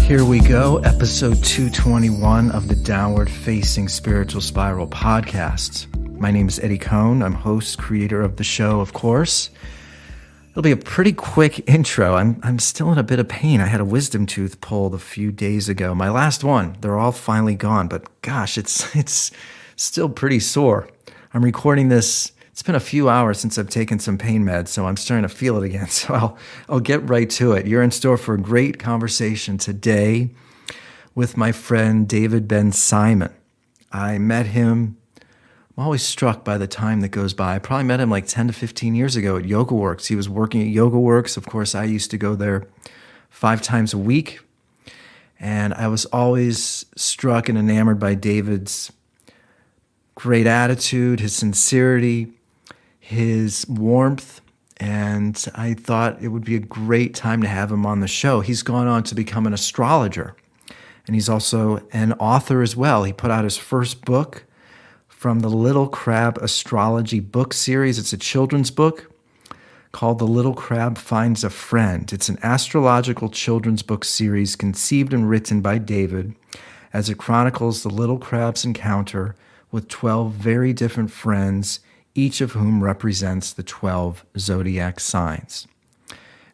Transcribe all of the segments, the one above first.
Here we go, episode 221 of the Downward Facing Spiritual Spiral podcast. My name is Eddie Cohn. I'm host, creator of the show, of course. It'll be a pretty quick intro. I'm still in a bit of pain. I had a wisdom tooth pulled a few days ago. My last one. They're all finally gone, but gosh, it's still pretty sore. I'm recording this. It's been a few hours since I've taken some pain meds, so I'm starting to feel it again. So I'll get right to it. You're in store for a great conversation today with my friend David Bensimon. I met him. I'm always struck by the time that goes by. I probably met him like 10 to 15 years ago at Yoga Works. He was working at Yoga Works. Of course, I used to go there 5 times a week. And I was always struck and enamored by David's great attitude, his sincerity, his warmth, and I thought it would be a great time to have him on the show. He's gone on to become an astrologer, and he's also an author as well. He put out his first book from the Little Crab Astrology book series. It's a children's book called The Little Crab Finds a Friend. It's an astrological children's book series conceived and written by David as it chronicles the little crab's encounter with 12 very different friends, each of whom represents the 12 zodiac signs.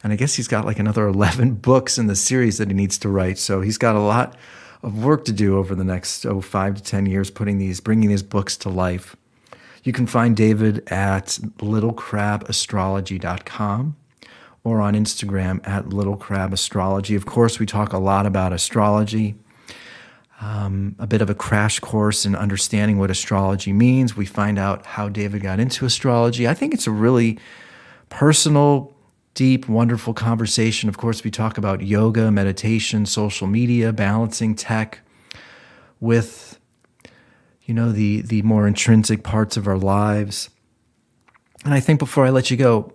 And I guess he's got like another 11 books in the series that he needs to write. So he's got a lot of work to do over the next 5 to 10 years, bringing these books to life. You can find David at littlecrabastrology.com or on Instagram at littlecrabastrology. Of course, we talk a lot about astrology. A bit of a crash course in understanding what astrology means. We find out how David got into astrology. I think it's a really personal, deep, wonderful conversation. Of course, we talk about yoga, meditation, social media, balancing tech with, the more intrinsic parts of our lives. And I think before I let you go,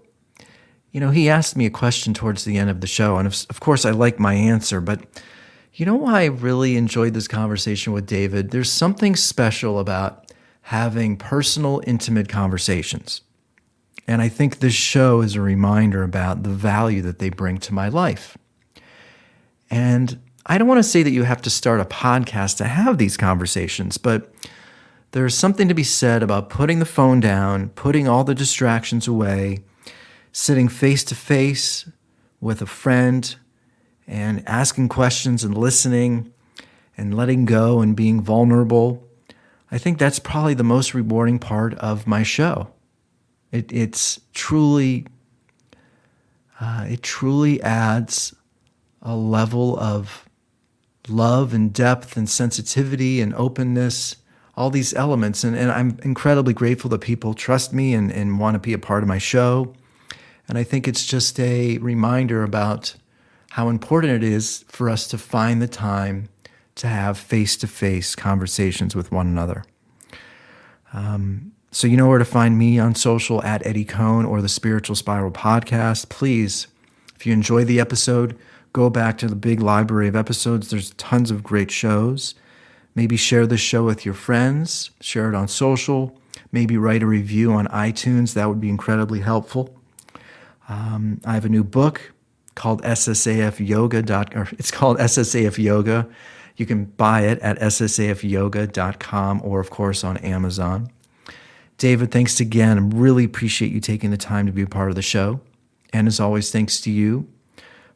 he asked me a question towards the end of the show, and of course I like my answer, but you know why I really enjoyed this conversation with David? There's something special about having personal, intimate conversations. And I think this show is a reminder about the value that they bring to my life. And I don't want to say that you have to start a podcast to have these conversations, but there's something to be said about putting the phone down, putting all the distractions away, sitting face to face with a friend, and asking questions and listening and letting go and being vulnerable. I think that's probably the most rewarding part of my show. It truly adds a level of love and depth and sensitivity and openness, all these elements. And I'm incredibly grateful that people trust me and want to be a part of my show. And I think it's just a reminder about how important it is for us to find the time to have face-to-face conversations with one another. So you know where to find me on social at Eddie Cohn or the Spiritual Spiral podcast. Please, if you enjoy the episode, go back to the big library of episodes. There's tons of great shows. Maybe share this show with your friends. Share it on social. Maybe write a review on iTunes. That would be incredibly helpful. I have a new book called SSAF Yoga. It's called SSAF Yoga. You can buy it at ssafyoga.com or, of course, on Amazon. David, thanks again. I really appreciate you taking the time to be a part of the show. And as always, thanks to you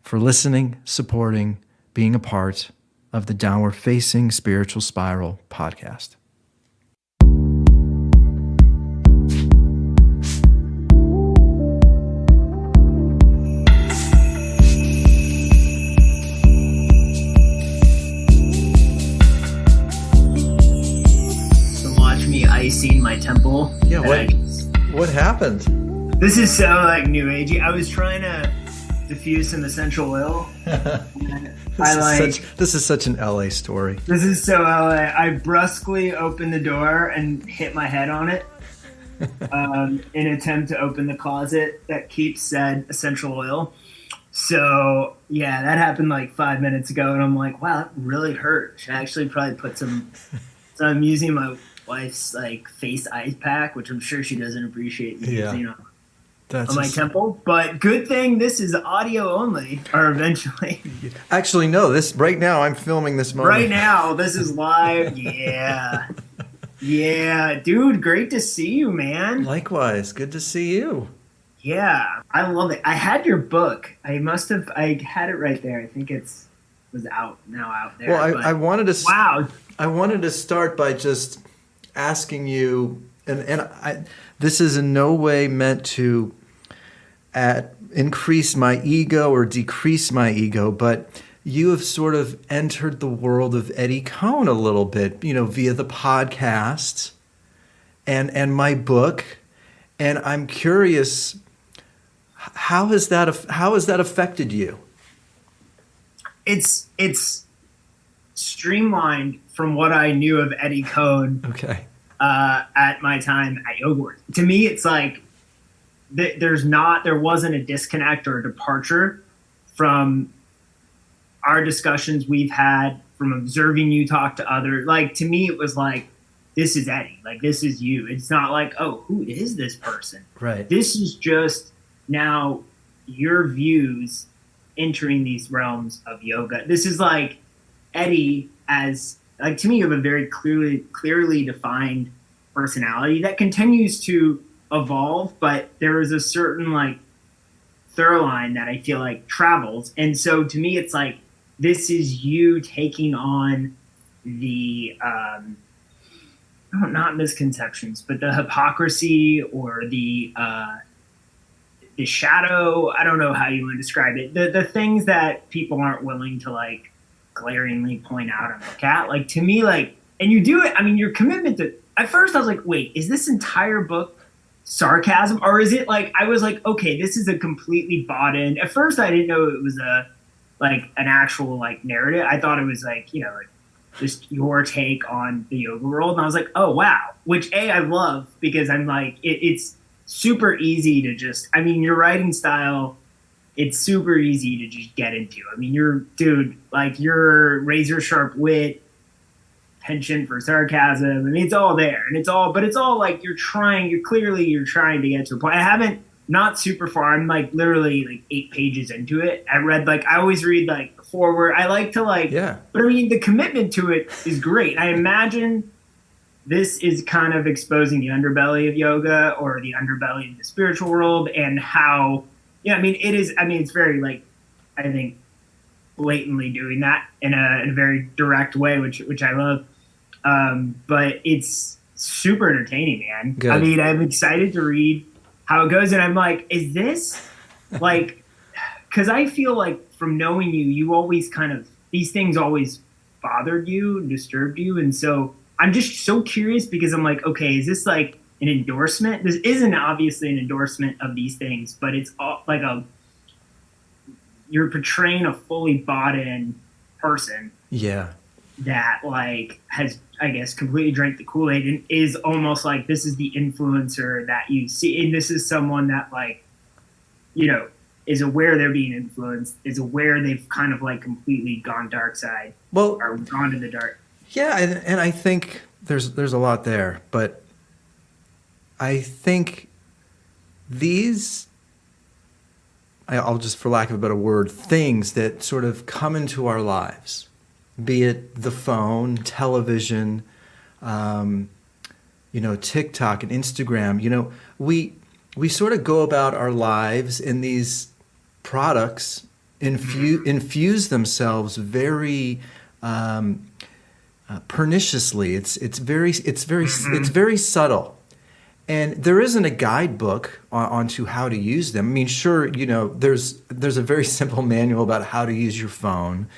for listening, supporting, being a part of the Downward Facing Spiritual Spiral podcast. Icing my temple. Yeah, what happened? This is so like new agey. I was trying to diffuse some essential oil. This is such an LA story. This is so LA. I brusquely opened the door and hit my head on it in an attempt to open the closet that keeps said essential oil. So yeah, that happened like 5 minutes ago, and I'm like, wow, that really hurt. Should I actually probably put some. So I'm using my wife's like face ice pack, which I'm sure she doesn't appreciate me using That's on my temple. But good thing this is audio only, or eventually. actually no. This right now I'm filming this moment. Right now, this is live. Yeah. Yeah, dude, great to see you, man. Likewise, good to see you. Yeah, I love it. I had your book. I had it right there. I think was out there. Well, but I wanted to. wow. I wanted to start by just asking you, this is in no way meant to increase my ego or decrease my ego, but you have sort of entered the world of Eddie Cohn a little bit, via the podcast and my book, and I'm curious, how has that affected you? It's streamlined from what I knew of Eddie Cohn. Okay. At my time at Yoga. To me, it's like there wasn't a disconnect or a departure from our discussions we've had, from observing you talk to others. Like, to me, it was like, this is Eddie. Like, this is you. It's not like, oh, who is this person? Right. This is just now your views entering these realms of yoga. This is like Eddie as, like, to me, you have a very clearly defined personality that continues to evolve, but there is a certain, like, through line that I feel like travels. And so to me, it's like, this is you taking on the, not misconceptions, but the hypocrisy or the shadow. I don't know how you want to describe it. The things that people aren't willing to, like, glaringly point out and look at. Like, to me, like, and you do it. I mean, your commitment to. At first, I was like, wait, is this entire book sarcasm, or is it like? I was like, okay, this is a completely bought in. At first, I didn't know it was an actual, like, narrative. I thought it was like, like, just your take on the yoga world. And I was like, oh, wow. Which, I love, because I'm like, it's super easy to just, I mean, your writing style, it's super easy to just get into. I mean, your razor sharp wit, penchant for sarcasm. I mean, it's all there, and it's all like you're trying to get to a point. Not super far. I'm like literally like 8 pages into it. I always read like the foreword. I like to but I mean, the commitment to it is great. I imagine this is kind of exposing the underbelly of yoga, or the underbelly of the spiritual world, and how, I mean, it is, I mean, it's very, like, I think blatantly doing that in a very direct way, which I love. But it's super entertaining, man. Good. I mean, I'm excited to read how it goes. And I'm like, is this like, because I feel like from knowing you, you always kind of, these things always bothered you and disturbed you. And so I'm just so curious, because I'm like, okay, is this like an endorsement? This isn't obviously an endorsement of these things, but it's all like you're portraying a fully bought in person. Yeah. That, like, has, I guess, completely drank the Kool-Aid, and is almost like, this is the influencer that you see. And this is someone that, like, is aware they're being influenced, is aware they've kind of, like, completely gone dark side. Well, or gone to the dark. Yeah. And I think there's a lot there, but I think I'll just, for lack of a better word, things that sort of come into our lives, be it the phone, television, TikTok and Instagram. We sort of go about our lives, and these products infuse themselves very perniciously. It's very subtle. And there isn't a guidebook onto how to use them. I mean, sure, there's a very simple manual about how to use your phone.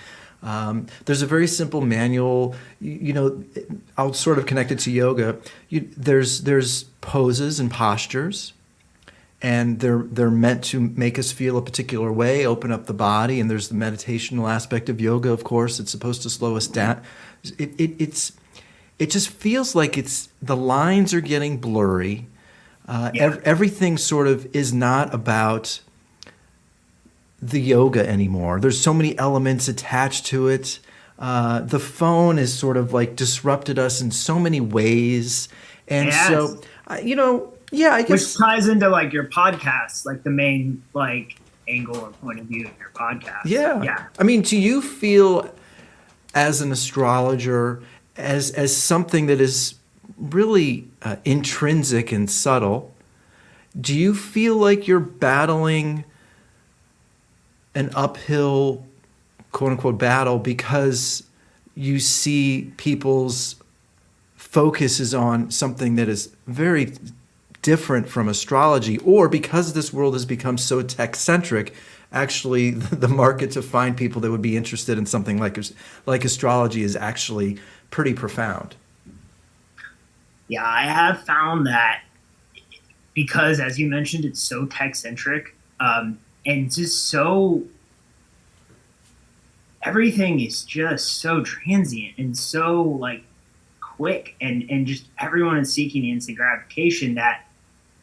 There's a very simple manual, I'll sort of connect it to yoga. There's poses and postures, and they're meant to make us feel a particular way, open up the body. And there's the meditational aspect of yoga, of course. It's supposed to slow us down. It just feels like the lines are getting blurry. Everything sort of is not about the yoga anymore. There's so many elements attached to it. The phone has sort of like disrupted us in so many ways. And so, Yeah, I which guess. ties into like your podcast, like the main like angle or point of view of your podcast. Yeah. Yeah. I mean, do you feel as an astrologer as something that is really intrinsic and subtle? Do you feel like you're battling an uphill, quote unquote, battle because you see people's focus is on something that is very different from astrology, or because this world has become so tech centric, actually the market to find people that would be interested in something like astrology is actually pretty profound? Yeah, I have found that because, as you mentioned, it's so tech centric, and just so everything is just so transient and so like quick, and just everyone is seeking instant gratification, that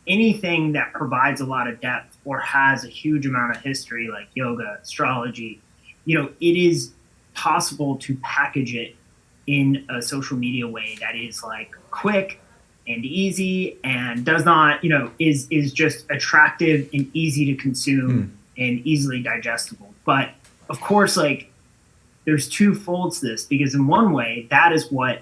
anything that provides a lot of depth or has a huge amount of history, like yoga, astrology, it is possible to package it in a social media way that is like quick and easy and does not, is just attractive and easy to consume and easily digestible. But of course, like there's two folds to this, because in one way, that is what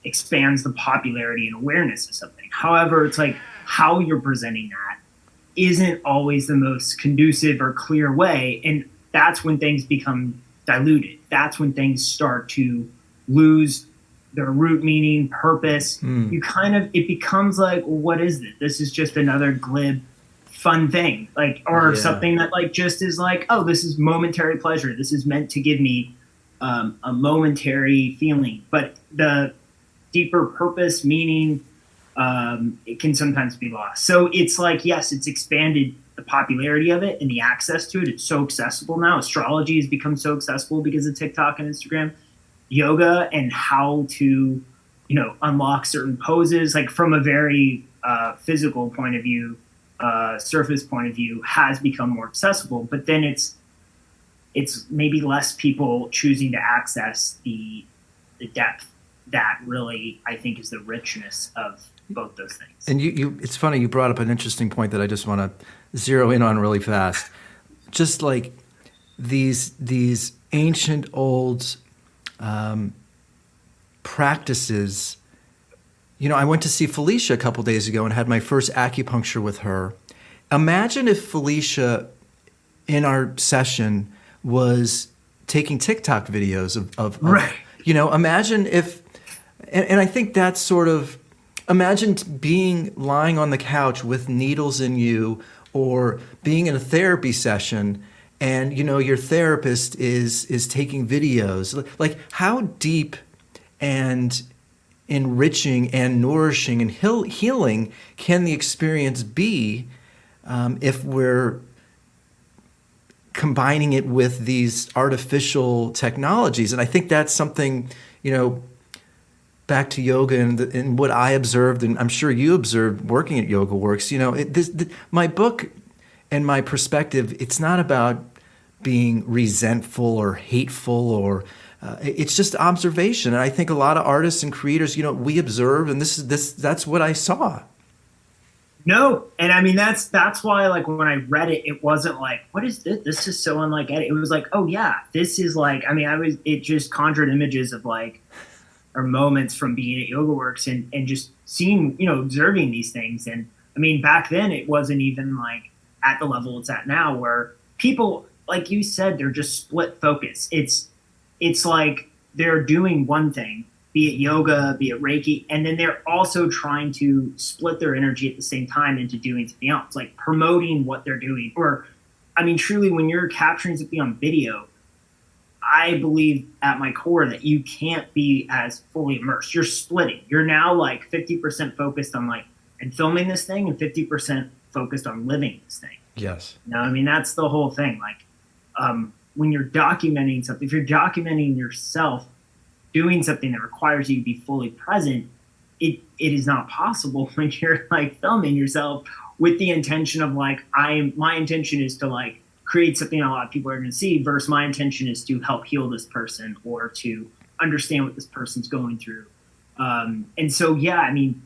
expands the popularity and awareness of something. However, it's like how you're presenting that isn't always the most conducive or clear way. And that's when things become diluted. That's when things start to lose their root meaning, purpose. It becomes like, well, what is this? This is just another glib, fun thing, like, or something that like just is like, oh, this is momentary pleasure. This is meant to give me a momentary feeling. But the deeper purpose, meaning, it can sometimes be lost. So it's like, yes, it's expanded the popularity of it and the access to it. It's so accessible now. Astrology has become so accessible because of TikTok and Instagram. Yoga and how to, unlock certain poses, like from a very physical point of view, surface point of view, has become more accessible. But then it's maybe less people choosing to access the depth that really, I think, is the richness of both those things. And it's funny, you brought up an interesting point that I just want to zero in on really fast. Just like these ancient old practices. I went to see Felicia a couple days ago and had my first acupuncture with her. Imagine if Felicia in our session was taking TikTok videos of right. Imagine if, and I think that's sort of, imagine lying on the couch with needles in you, or being in a therapy session and your therapist is taking videos. Like, how deep and enriching and nourishing and healing can the experience be if we're combining it with these artificial technologies? And I think that's something, back to yoga and what I observed, and I'm sure you observed working at Yoga Works. My book and my perspective, it's not about being resentful or hateful, or it's just observation. And I think a lot of artists and creators, we observe, and that's what I saw. No, and I mean that's why, like, when I read it, it wasn't like, what is this? This is so unlike Eddie. It was like, oh yeah, this is like, I mean, it just conjured images of like, or moments from being at Yoga Works and just seeing, observing these things. And I mean, back then it wasn't even like at the level it's at now, where people, like you said, they're just split focus. It's like they're doing one thing, be it yoga, be it Reiki, and then they're also trying to split their energy at the same time into doing something else, like promoting what they're doing. Or, I mean, truly, when you're capturing something on video, I believe at my core that you can't be as fully immersed. You're splitting. You're now like 50% focused on like, and filming this thing, and 50% focused on living this thing. Yes. I mean, that's the whole thing. Like, when you're documenting something, if you're documenting yourself doing something that requires you to be fully present, it is not possible when you're like filming yourself with the intention of like, my intention is to like create something a lot of people are going to see, versus my intention is to help heal this person or to understand what this person's going through. And so, yeah, I mean,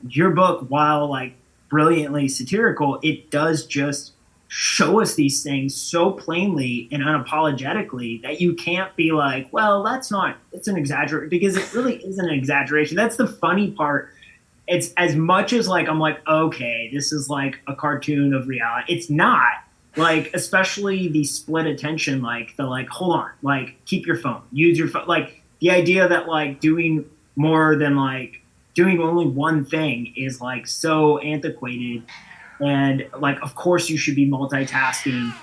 your book, while like brilliantly satirical, it does just show us these things so plainly and unapologetically that you can't be like, well, it's an exaggeration, because it really isn't an exaggeration. That's the funny part. It's as much as like, I'm like, okay, this is like a cartoon of reality. It's not. Like, especially the split attention, like the like, hold on, like keep your phone, use your phone. Like the idea that like doing more than like doing only one thing is like so antiquated. And like, of course you should be multitasking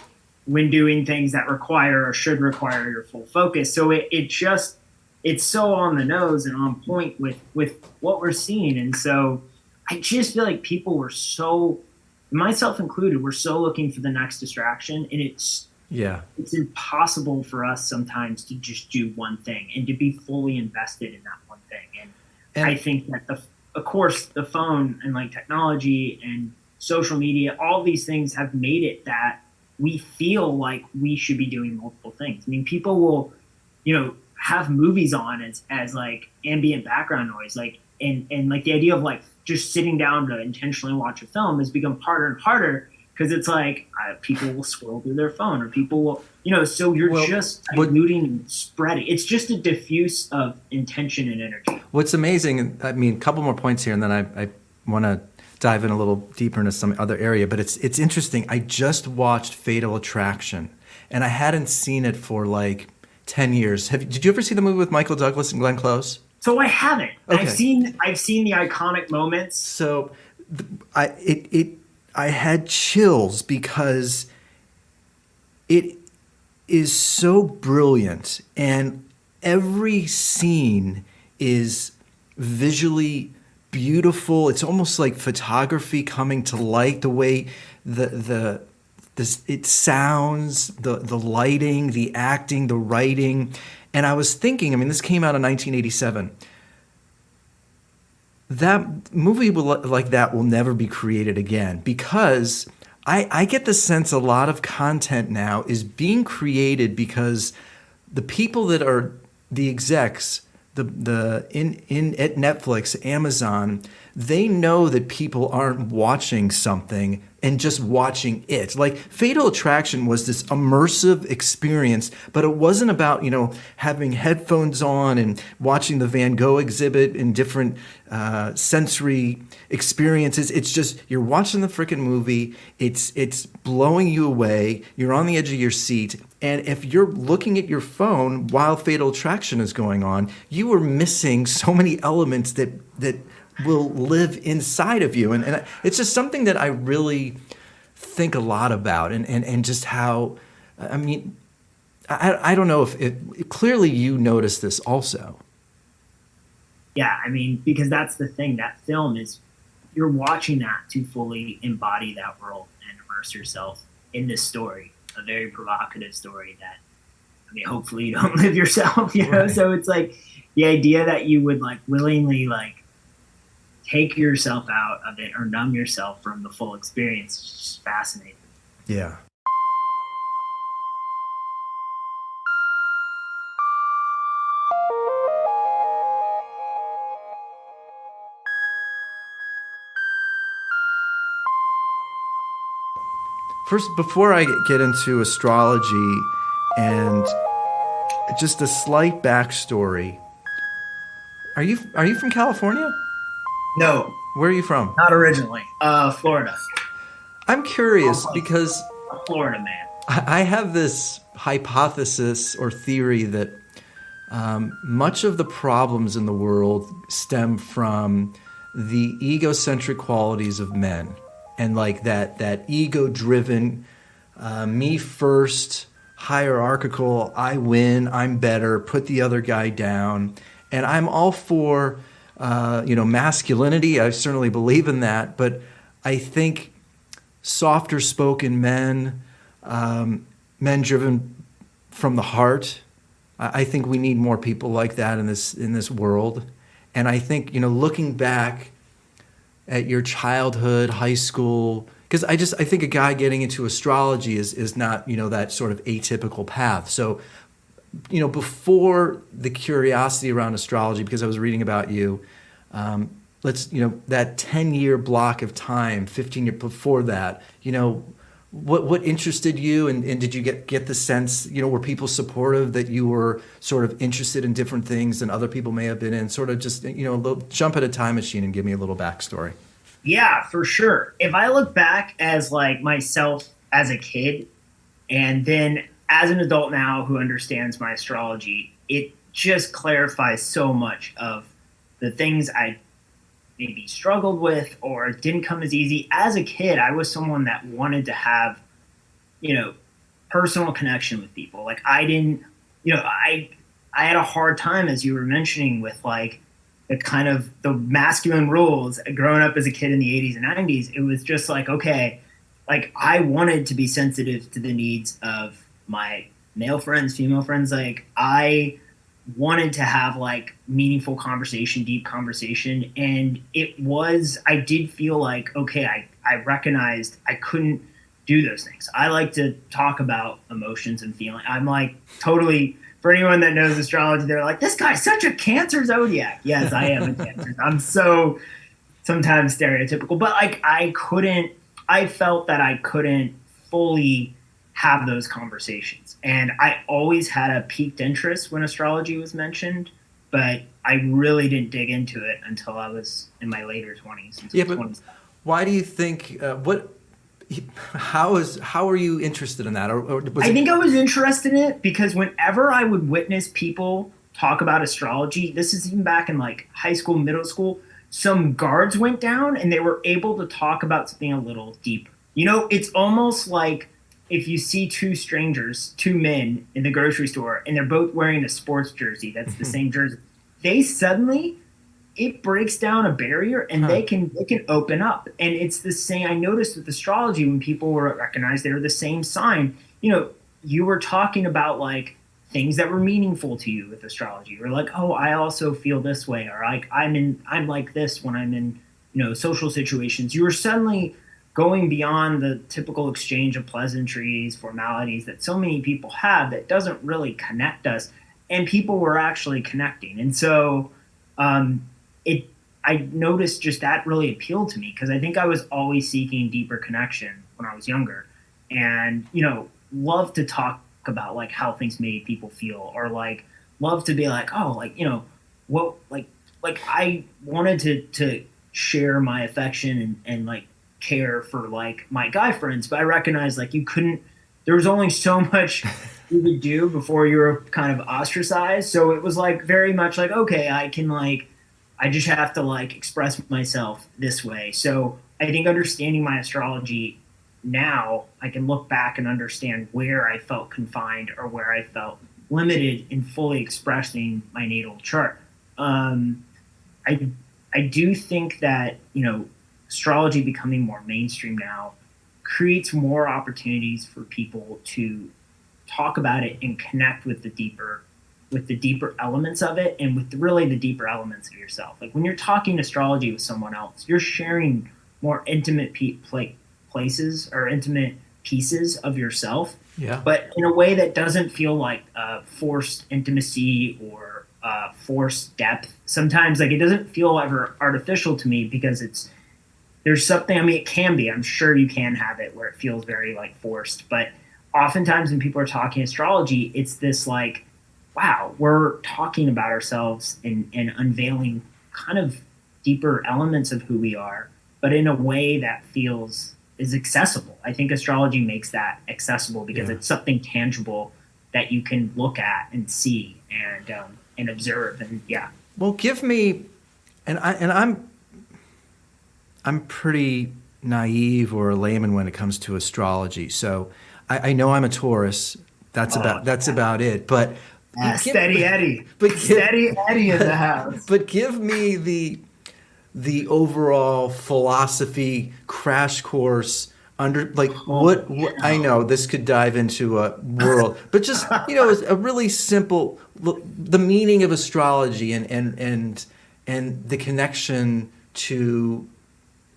when doing things that require or should require your full focus. So it just, it's so on the nose and on point with what we're seeing. And so I just feel like people were so, myself included, we're so looking for the next distraction, and it's impossible for us sometimes to just do one thing and to be fully invested in that one thing. And I think that of course the phone and like technology and social media, all these things have made it that we feel like we should be doing multiple things. I mean, people will, have movies on as like ambient background noise, like, and like the idea of like just sitting down to intentionally watch a film has become harder and harder, because it's like people will scroll through their phone, or people will, so you're just diluting and spreading. It's just a diffuse of intention and energy. What's amazing, I mean, a couple more points here, and then I want to dive in a little deeper into some other area, but it's interesting. I just watched Fatal Attraction, and I hadn't seen it for like 10 years. Did you ever see the movie with Michael Douglas and Glenn Close? So I haven't. Okay. I've seen the iconic moments. So I had chills because it is so brilliant, and every scene is visually beautiful. It's almost like photography coming to light, the way it sounds, the lighting, the acting, the writing. And I was thinking, I mean, this came out in 1987. That movie like that will never be created again, because I get the sense a lot of content now is being created because the people that are the execs, in at Netflix, Amazon, they know that people aren't watching something and just watching it. Like Fatal Attraction was this immersive experience, but it wasn't about, having headphones on and watching the Van Gogh exhibit and different sensory experiences. It's just, you're watching the freaking movie. It's blowing you away. You're on the edge of your seat. And if you're looking at your phone while Fatal Attraction is going on, you are missing so many elements that will live inside of you. And it's just something that I really think a lot about, and just how, I mean, I don't know if clearly you noticed this also. Yeah, I mean, because that's the thing, that film is, you're watching that to fully embody that world and immerse yourself in this story, a very provocative story that, I mean, hopefully you don't live yourself, Right. So it's like the idea that you would like willingly like take yourself out of it or numb yourself from the full experience is just fascinating. Yeah. First, before I get into astrology and just a slight backstory, are you from California? No, Where are you from? not originally. Florida. I'm curious because A Florida man. I have this hypothesis or theory that much of the problems in the world stem from the egocentric qualities of men, and like that ego-driven, me first, hierarchical, I win, I'm better, put the other guy down. And I'm all for masculinity. I certainly believe in that, but I think softer spoken men, men driven from the heart, I think we need more people like that in this world. And I think, looking back at your childhood, high school, because I think a guy getting into astrology is not, that sort of atypical path. So, before the curiosity around astrology, because I was reading about you, that 10-year block of time, 15 years before that, what interested you, and did you get the sense, were people supportive that you were sort of interested in different things than other people may have been in? Sort of just, jump at a time machine and give me a little backstory. Yeah, for sure. If I look back as like myself as a kid and then as an adult now who understands my astrology, it just clarifies so much of the things I maybe struggled with or didn't come as easy. As a kid, I was someone that wanted to have, personal connection with people. Like I didn't, I had a hard time, as you were mentioning, with like the kind of the masculine rules growing up as a kid in the 80s and 90s. It was just like, okay, like I wanted to be sensitive to the needs of my male friends, female friends. Like I wanted to have like meaningful conversation, deep conversation. And I did feel like, okay, I recognized I couldn't do those things. I like to talk about emotions and feeling. I'm like totally, for anyone that knows astrology, they're like, this guy's such a Cancer zodiac. Yes, I am a Cancer. I'm so sometimes stereotypical, but like I felt that I couldn't fully have those conversations. And I always had a piqued interest when astrology was mentioned, but I really didn't dig into it until I was in my later 20s. Yeah, but 20s. Why do you think, how are you interested in that? I think I was interested in it because whenever I would witness people talk about astrology, this is even back in like high school, middle school, some guards went down and they were able to talk about something a little deeper. It's almost like if you see two men in the grocery store and they're both wearing a sports jersey, that's the same jersey, it breaks down a barrier and they can open up. And it's the same. I noticed with astrology, when people were recognized, they were the same sign. You were talking about like things that were meaningful to you with astrology. You're like, oh, I also feel this way, or like I'm like this when I'm in social situations. You were suddenly going beyond the typical exchange of pleasantries, formalities that so many people have that doesn't really connect us, and people were actually connecting. And so I noticed just that really appealed to me because I think I was always seeking deeper connection when I was younger, and love to talk about like how things made people feel, or like love to be like, oh, like what, like I wanted to share my affection and like care for like my guy friends, but I recognized like there was only so much you could do before you were kind of ostracized. So it was like very much like, okay, I just have to like express myself this way. So I think understanding my astrology now, I can look back and understand where I felt confined or where I felt limited in fully expressing my natal chart. I do think that, astrology becoming more mainstream now creates more opportunities for people to talk about it and connect with the deeper elements of it, and with really the deeper elements of yourself. Like when you're talking astrology with someone else, you're sharing more intimate places or intimate pieces of yourself, but in a way that doesn't feel like forced intimacy or forced depth. Sometimes like it doesn't feel ever artificial to me because there's something, I mean, it can be, I'm sure you can have it where it feels very like forced, but oftentimes when people are talking astrology, it's this like, wow, we're talking about ourselves and unveiling kind of deeper elements of who we are, but in a way that is accessible. I think astrology makes that accessible because it's something tangible that you can look at and see and observe. And Well, give me, and I'm pretty naive or a layman when it comes to astrology. So I know I'm a Taurus. That's about it. But Steady Eddie. Steady Eddie in the house. But give me the overall philosophy crash course under like what I know this could dive into a world, but just a really simple the meaning of astrology and the connection to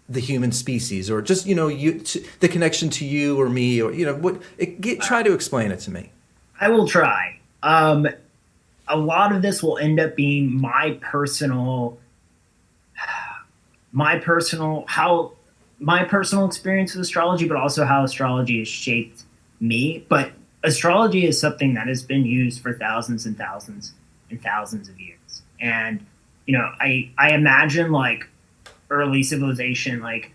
the human species, or just the connection to you or me, or try to explain it to me. I will try. A lot of this will end up being my personal my personal experience with astrology, but also how astrology has shaped me. But astrology is something that has been used for thousands and thousands and thousands of years. And, I imagine like early civilization, like,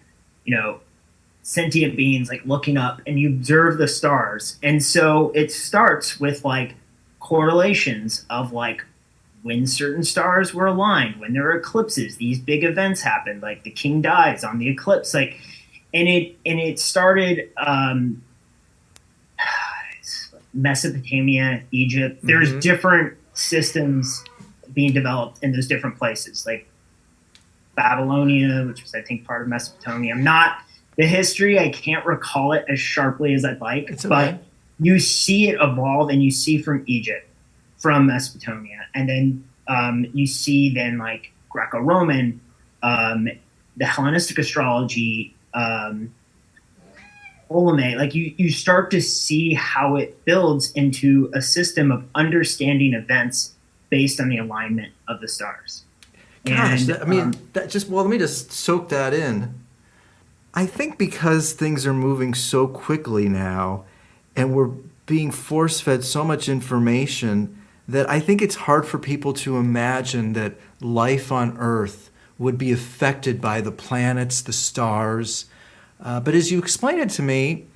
sentient beings like looking up and you observe the stars. And so it starts with like correlations of like when certain stars were aligned, when there are eclipses, these big events happen, like the king dies on the eclipse, like, and it started Mesopotamia, Egypt. There's different systems being developed in those different places, like Babylonia, which was I think part of Mesopotamia. I'm not the history, I can't recall it as sharply as I'd like, It's okay. but you see it evolve, and you see from Egypt, from Mesopotamia, and then you see then like Greco-Roman, the Hellenistic astrology, Ptolemy. Like you start to see how it builds into a system of understanding events based on the alignment of the stars. Gosh, And let me just soak that in. I think because things are moving so quickly now and we're being force fed so much information that I think it's hard for people to imagine that life on Earth would be affected by the planets, the stars. But as you explain it to me,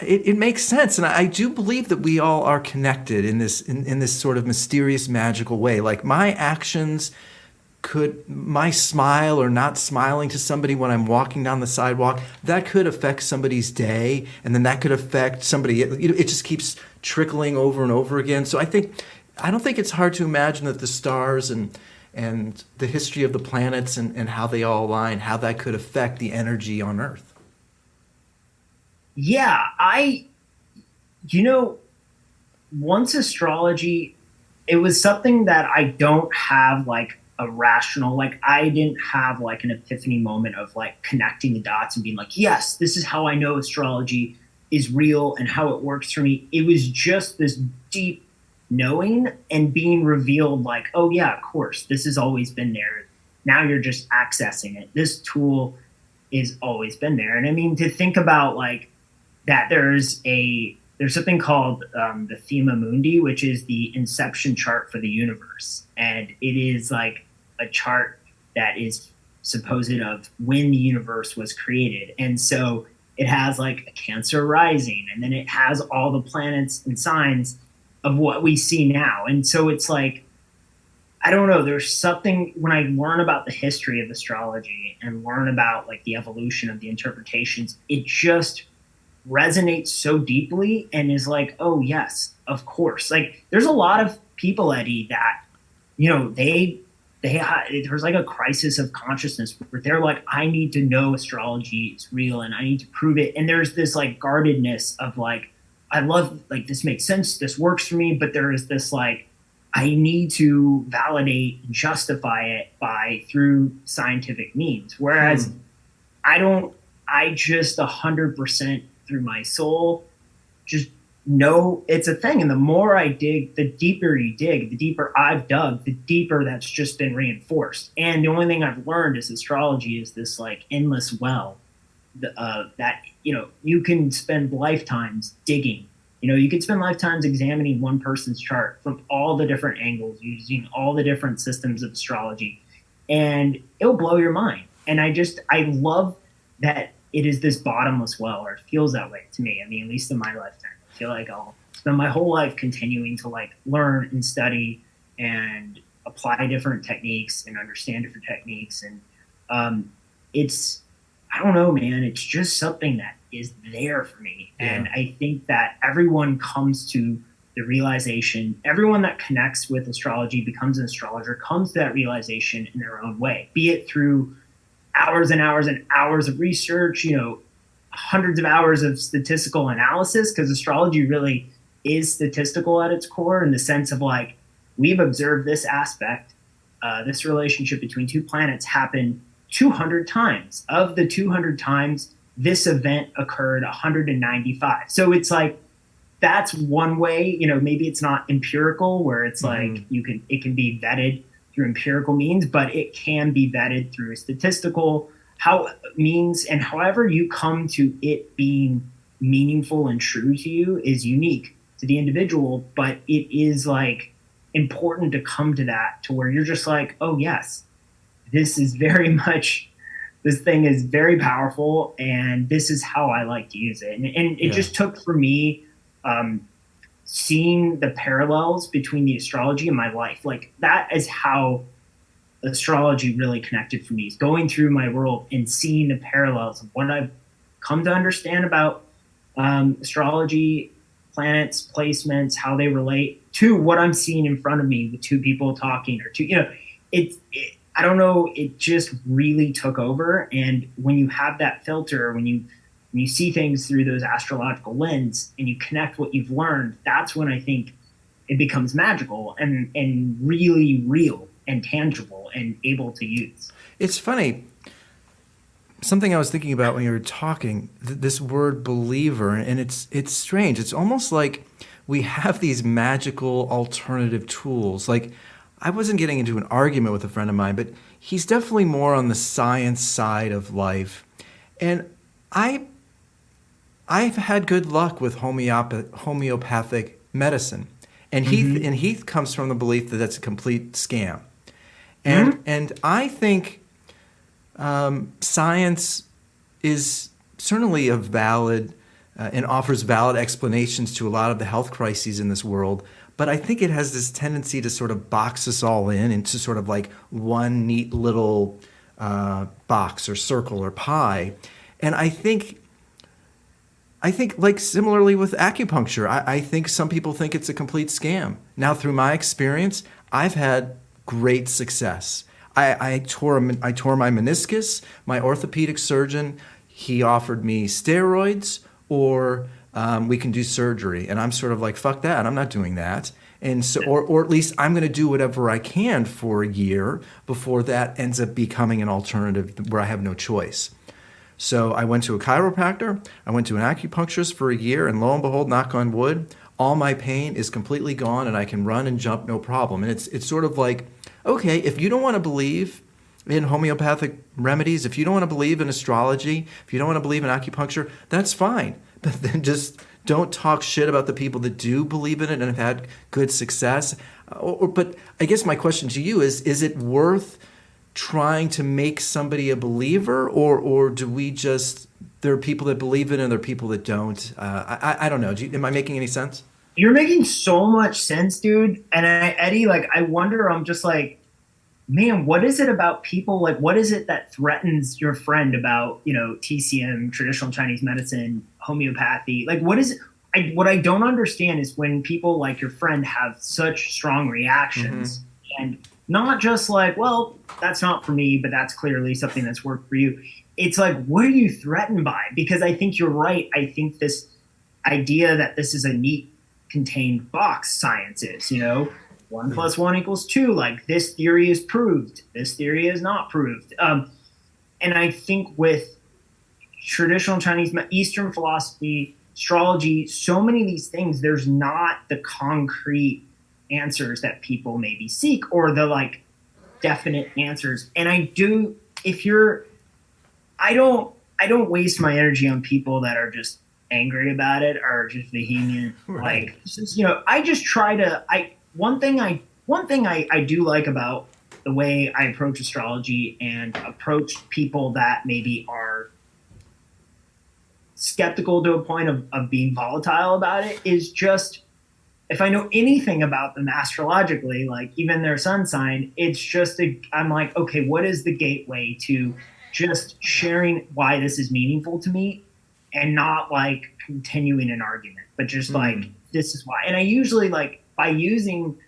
it makes sense. And I do believe that we all are connected in this sort of mysterious, magical way. Like my actions my smile or not smiling to somebody when I'm walking down the sidewalk, that could affect somebody's day, and then that could affect somebody. It just keeps trickling over and over again. So I don't think it's hard to imagine that the stars and the history of the planets and how they all align, how that could affect the energy on Earth. yeah, once astrology, it was something that I don't have like a rational, like I didn't have like an epiphany moment of like connecting the dots and being like, yes, this is how I know astrology is real and how it works for me. It was just this deep knowing and being revealed like, oh yeah, of course, this has always been there. Now you're just accessing it. This tool is always been there. And I mean, to think about like that, there's something called the Thema Mundi, which is the inception chart for the universe. And it is like a chart that is supposed of when the universe was created. And so it has like a Cancer rising, and then it has all the planets and signs of what we see now. And so it's like, I don't know, there's something when I learn about the history of astrology and learn about like the evolution of the interpretations, it just resonates so deeply and is like, oh yes, of course. Like there's a lot of people, Eddie, that, there's like a crisis of consciousness where they're like, I need to know astrology is real and I need to prove it. And there's this like guardedness of like, I love, like, this makes sense, this works for me, but there is this like, I need to validate and justify it through scientific means. Whereas I just 100% through my soul just know it's a thing. And the more I dig, the deeper you dig, the deeper I've dug, the deeper that's just been reinforced. And the only thing I've learned is astrology is this like endless well that, you can spend lifetimes digging. You could spend lifetimes examining one person's chart from all the different angles, using all the different systems of astrology, and it'll blow your mind. And I love that it is this bottomless well, or it feels that way to me. I mean, at least in my lifetime, I feel like I'll spend my whole life continuing to like learn and study and apply different techniques and understand different techniques. And I don't know, man, it's just something that is there for me. Yeah. And I think that everyone comes to the realization, everyone that connects with astrology, becomes an astrologer, comes to that realization in their own way, be it through hours and hours and hours of research, hundreds of hours of statistical analysis, because astrology really is statistical at its core, in the sense of like, we've observed this aspect, this relationship between two planets happen 200 times. Of the 200 times, this event occurred 195. So it's like, that's one way, maybe it's not empirical where it's like it can be vetted through empirical means, but it can be vetted through statistical how means, and however you come to it being meaningful and true to you is unique to the individual, but it is like important to come to that to where you're just like, oh yes, this is very much this thing is very powerful and this is how I like to use it. And it just took for me seeing the parallels between the astrology and my life. Like that is how astrology really connected for me, is going through my world and seeing the parallels of what I've come to understand about astrology, planets, placements, how they relate to what I'm seeing in front of me with two people talking or two, I don't know, it just really took over. And when you have that filter, when you see things through those astrological lens and you connect what you've learned, that's when I think it becomes magical and really real and tangible and able to use. It's funny. Something I was thinking about when you were talking, this word believer, and it's strange. It's almost like we have these magical alternative tools. Like, I wasn't getting into an argument with a friend of mine, but he's definitely more on the science side of life. And I've had good luck with homeopathic medicine. And Heath comes from the belief that that's a complete scam. And I think science is certainly a valid and offers valid explanations to a lot of the health crises in this world. But I think it has this tendency to sort of box us all in into sort of like one neat little box or circle or pie. And I think like similarly with acupuncture, I think some people think it's a complete scam. Now, through my experience, I've had great success. I tore my meniscus. My orthopedic surgeon, he offered me steroids or we can do surgery. And I'm sort of like, fuck that. I'm not doing that. And so, or at least I'm going to do whatever I can for a year before that ends up becoming an alternative where I have no choice. So I went to a chiropractor, I went to an acupuncturist for a year, and lo and behold, knock on wood, all my pain is completely gone and I can run and jump no problem. And it's sort of like, okay, if you don't want to believe in homeopathic remedies, if you don't want to believe in astrology, if you don't want to believe in acupuncture, that's fine. But then just don't talk shit about the people that do believe in it and have had good success. But I guess my question to you is it worth trying to make somebody a believer, or do we just, there are people that believe in it and there are people that don't? I don't know. Am I making any sense? You're making so much sense, dude. And Eddie, like, I wonder, I'm just like, man, what is it about people? Like, what is it that threatens your friend about, TCM, traditional Chinese medicine, homeopathy? Like, what is it? What I don't understand is when people like your friend have such strong reactions and not just like, well, that's not for me, but that's clearly something that's worked for you. It's like, what are you threatened by? Because I think you're right. I think this idea that this is a neat contained box science is, 1 + 1 = 2. Like, this theory is proved, this theory is not proved. And I think with traditional Chinese, Eastern philosophy, astrology, so many of these things, there's not the concrete answers that people maybe seek or the like definite answers. And I don't waste my energy on people that are just angry about it or just vehement. Right. Like, I just try to, one thing I do like about the way I approach astrology and approach people that maybe are skeptical to a point of being volatile about it is just, if I know anything about them astrologically, like even their sun sign, it's just I'm like, okay, what is the gateway to just sharing why this is meaningful to me and not like continuing an argument, but just like, this is why. And I usually like by using,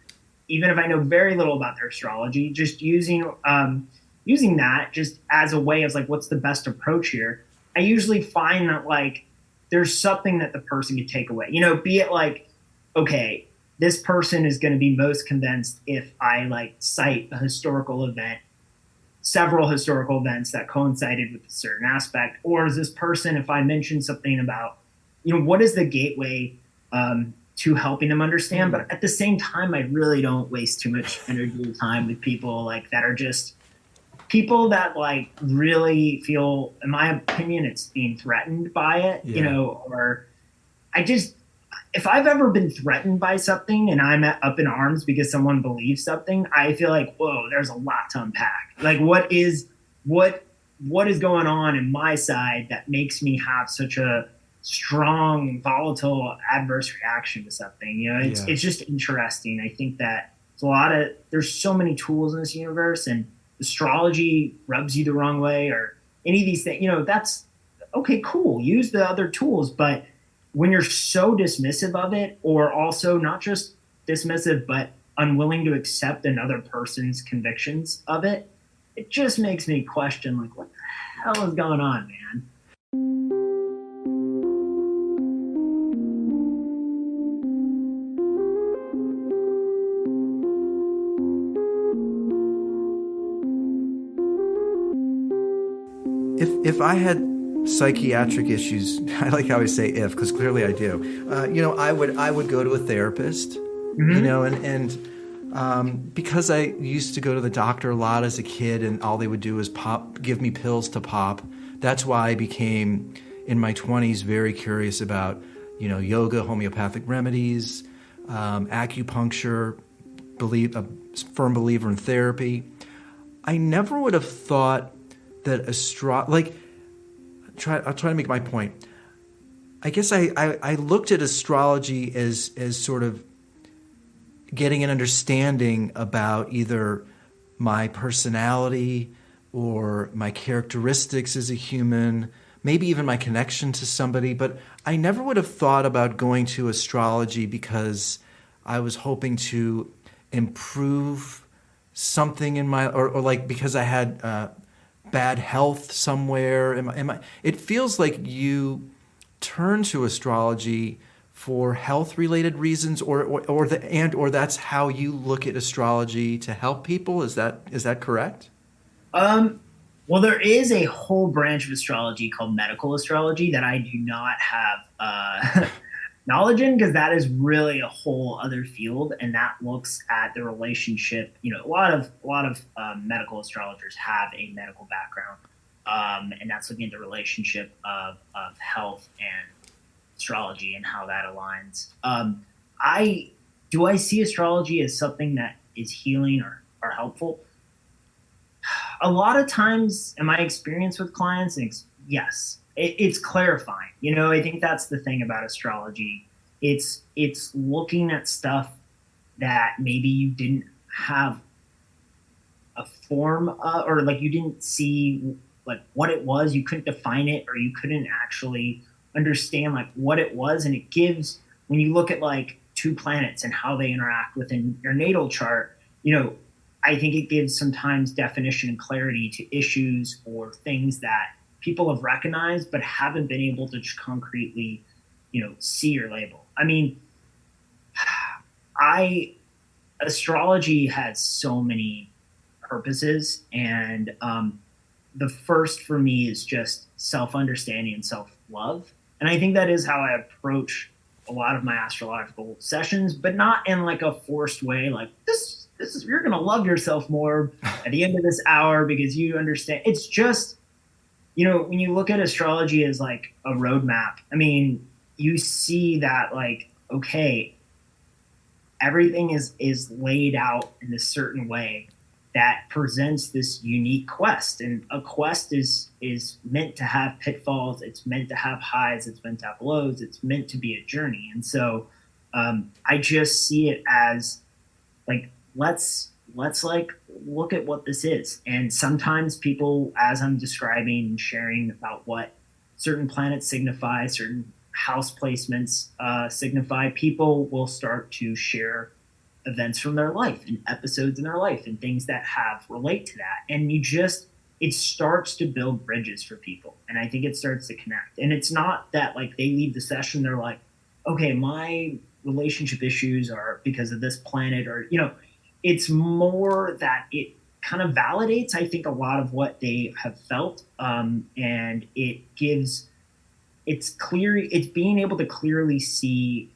even if I know very little about their astrology, just using that just as a way of like, what's the best approach here? I usually find that like, there's something that the person can take away, be it like, okay, this person is going to be most convinced if I like cite a historical event, several historical events that coincided with a certain aspect, or is this person, if I mention something about, what is the gateway to helping them understand. But at the same time, I really don't waste too much energy and time with people like that are just people that like really feel, in my opinion, it's being threatened by it, you know, or I just, if I've ever been threatened by something and I'm up in arms because someone believes something, I feel like, whoa, there's a lot to unpack. Like what is going on in my side that makes me have such a strong, volatile, adverse reaction to something? You know, it's just interesting. I think that there's so many tools in this universe, and astrology rubs you the wrong way or any of these things, you know, that's okay, cool. Use the other tools. But when you're so dismissive of it, or also not just dismissive, but unwilling to accept another person's convictions of it, it just makes me question, like, what the hell is going on, man? If I had psychiatric issues, I like how I say if, because clearly I do. You know, I would go to a therapist. Mm-hmm. You know, and because I used to go to the doctor a lot as a kid, and all they would do is give me pills to pop. That's why I became in my 20s very curious about, you know, yoga, homeopathic remedies, acupuncture. A firm believer in therapy. I never would have thought that I'll try to make my point. I guess I looked at astrology as sort of getting an understanding about either my personality or my characteristics as a human, maybe even my connection to somebody. But I never would have thought about going to astrology because I was hoping to improve something in my, or like because I had bad health somewhere. It feels like you turn to astrology for health-related reasons, or that's how you look at astrology to help people. Is that correct? Well, there is a whole branch of astrology called medical astrology that I do not have knowledge in, because that is really a whole other field, and that looks at the relationship. You know, a lot of medical astrologers have a medical background, and that's looking at the relationship of health and astrology and how that aligns. I see astrology as something that is healing or helpful. A lot of times, in my experience with clients, yes, it's clarifying. You know, I think that's the thing about astrology. It's looking at stuff that maybe you didn't have a form of, or like you didn't see like what it was. You couldn't define it, or you couldn't actually understand like what it was. And it gives, when you look at like two planets and how they interact within your natal chart, you know, I think it gives sometimes definition and clarity to issues or things that people have recognized but haven't been able to concretely, you know, see or label. I mean, astrology has so many purposes, and the first for me is just self-understanding and self-love. And I think that is how I approach a lot of my astrological sessions, but not in like a forced way, like this is, you're going to love yourself more at the end of this hour because you understand. It's just, you know, when you look at astrology as like a roadmap, I mean, you see that like, okay, everything is laid out in a certain way that presents this unique quest. And a quest is meant to have pitfalls. It's meant to have highs. It's meant to have lows. It's meant to be a journey. And so I just see it as like, let's like look at what this is. And sometimes people, as I'm describing and sharing about what certain planets signify, certain house placements signify, people will start to share events from their life and episodes in their life and things that relate to that. And it starts to build bridges for people. And I think it starts to connect. And it's not that like they leave the session, they're like, okay, my relationship issues are because of this planet, or, you know, it's more that it kind of validates, I think, a lot of what they have felt. And it's being able to clearly see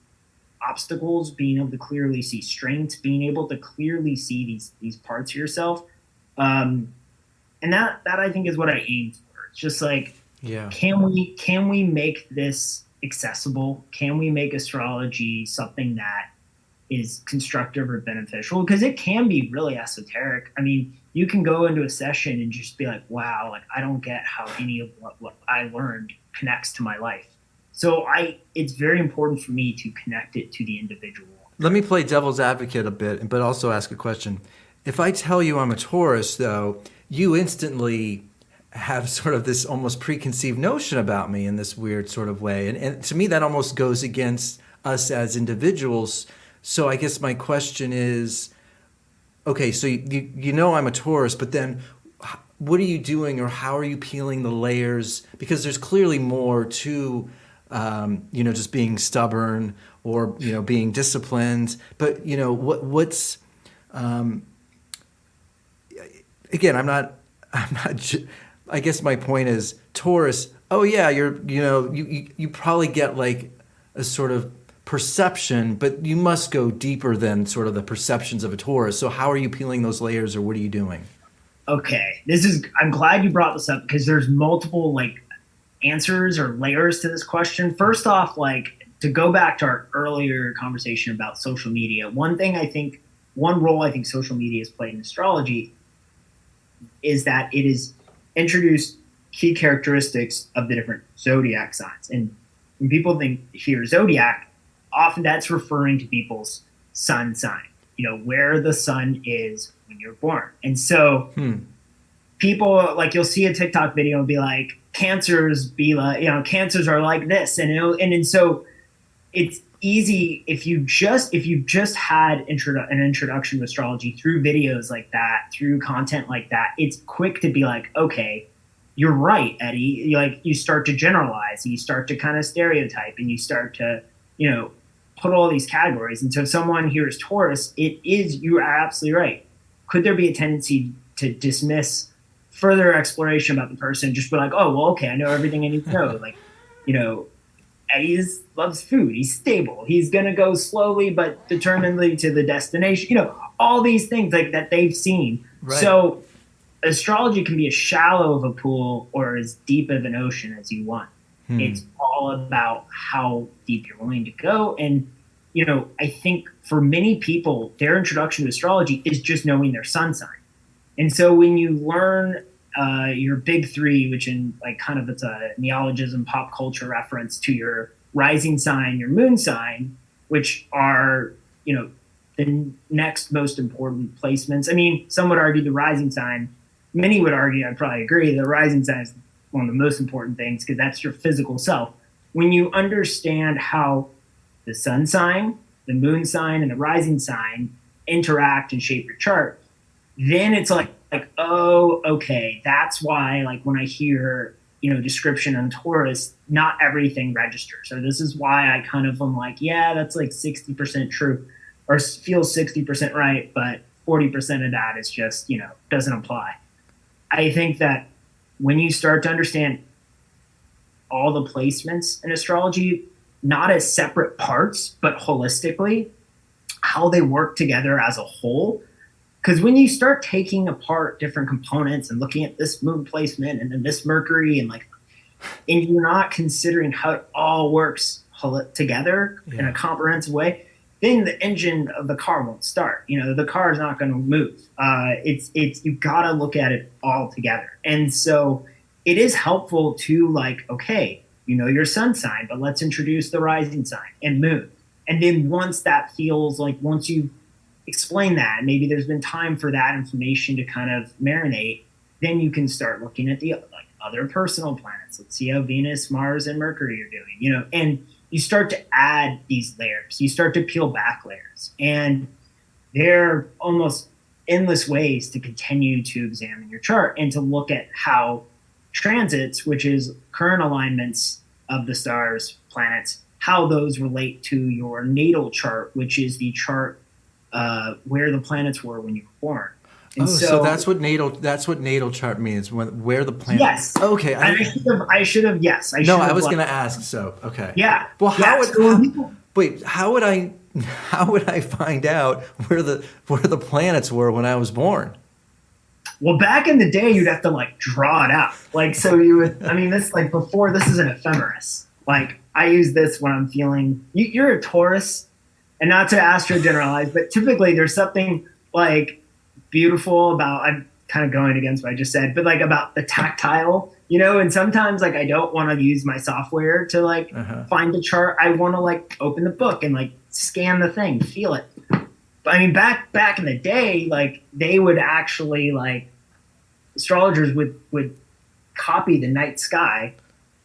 obstacles, being able to clearly see strengths, being able to clearly see these parts of yourself. And that I think is what I aim for. It's just like, Yeah. can we make this accessible? Can we make astrology something that is constructive or beneficial? Because it can be really esoteric. I mean, you can go into a session and just be like, wow, like I don't get how any of what I learned connects to my life. So it's very important for me to connect it to the individual. Let me play devil's advocate a bit, but also ask a question. If I tell you I'm a Taurus, though, you instantly have sort of this almost preconceived notion about me in this weird sort of way. And to me, that almost goes against us as individuals. So I guess my question is, okay, so you know I'm a Taurus, but then what are you doing, or how are you peeling the layers? Because there's clearly more to, just being stubborn or, being disciplined. But, what's, again, I guess my point is Taurus. Oh yeah, you probably get like a sort of perception, but you must go deeper than sort of the perceptions of a Taurus. So how are you peeling those layers, or what are you doing? Okay, I'm glad you brought this up, because there's multiple like answers or layers to this question. First off, like to go back to our earlier conversation about social media, one role I think social media has played in astrology is that it has introduced key characteristics of the different zodiac signs. And when people hear zodiac, often that's referring to people's sun sign, where the sun is when you're born. And so people, like, you'll see a TikTok video and be like, cancers are like this. And so it's easy if you just had an introduction to astrology through videos like that, through content like that, it's quick to be like, okay, you're right, Eddie. You start to generalize, and you start to kind of stereotype, and you start to, put all these categories. And so if someone hears Taurus, you are absolutely right. Could there be a tendency to dismiss further exploration about the person, just be like, oh, well, okay, I know everything I need to know. Like, Eddie loves food. He's stable. He's going to go slowly but determinedly to the destination. All these things like that they've seen. Right. So astrology can be as shallow of a pool or as deep of an ocean as you want. It's all about how deep you're willing to go. And, I think for many people, their introduction to astrology is just knowing their sun sign. And so when you learn your big three, which in like kind of it's a neologism, pop culture reference to your rising sign, your moon sign, which are, the next most important placements. I mean, some would argue the rising sign, many would argue, I'd probably agree, the rising sign is one of the most important things because that's your physical self. When you understand how the sun sign, the moon sign, and the rising sign interact and shape your chart, then it's like, oh, okay, that's why, like, when I hear, description on Taurus, not everything registers. So this is why I kind of am like, yeah, that's like 60% true, or feels 60% right, but 40% of that is just, doesn't apply. I think that when you start to understand all the placements in astrology, not as separate parts, but holistically, how they work together as a whole. Because when you start taking apart different components and looking at this moon placement and then this Mercury and you're not considering how it all works together in a comprehensive way, then the engine of the car won't start. The car is not going to move. You've got to look at it all together. And so it is helpful to okay, your sun sign, but let's introduce the rising sign and moon. And then once that feels once you explain that, maybe there's been time for that information to kind of marinate, then you can start looking at the other personal planets. Let's see how Venus, Mars, and Mercury are doing, and you start to add these layers. You start to peel back layers. And there are almost endless ways to continue to examine your chart and to look at how transits, which is current alignments of the stars, planets, how those relate to your natal chart, which is the chart where the planets were when you were born. And so that's what natal chart means, where the planet. Yes. Okay. I should have. Yes. I was going to ask. So okay. Yeah. Well, how would I? how would I find out where the planets were when I was born? Well, back in the day, you'd have to like draw it out. Like, so you would, I mean, this like before, this is an ephemeris. Like, I use this when I'm feeling, you're a Taurus, and not to astro generalize, but typically there's something like beautiful about, I'm kind of going against what I just said, but like about the tactile, and sometimes like I don't want to use my software to like find the chart. I want to like open the book and like scan the thing, feel it. I mean, back in the day, like they would actually like astrologers would copy the night sky,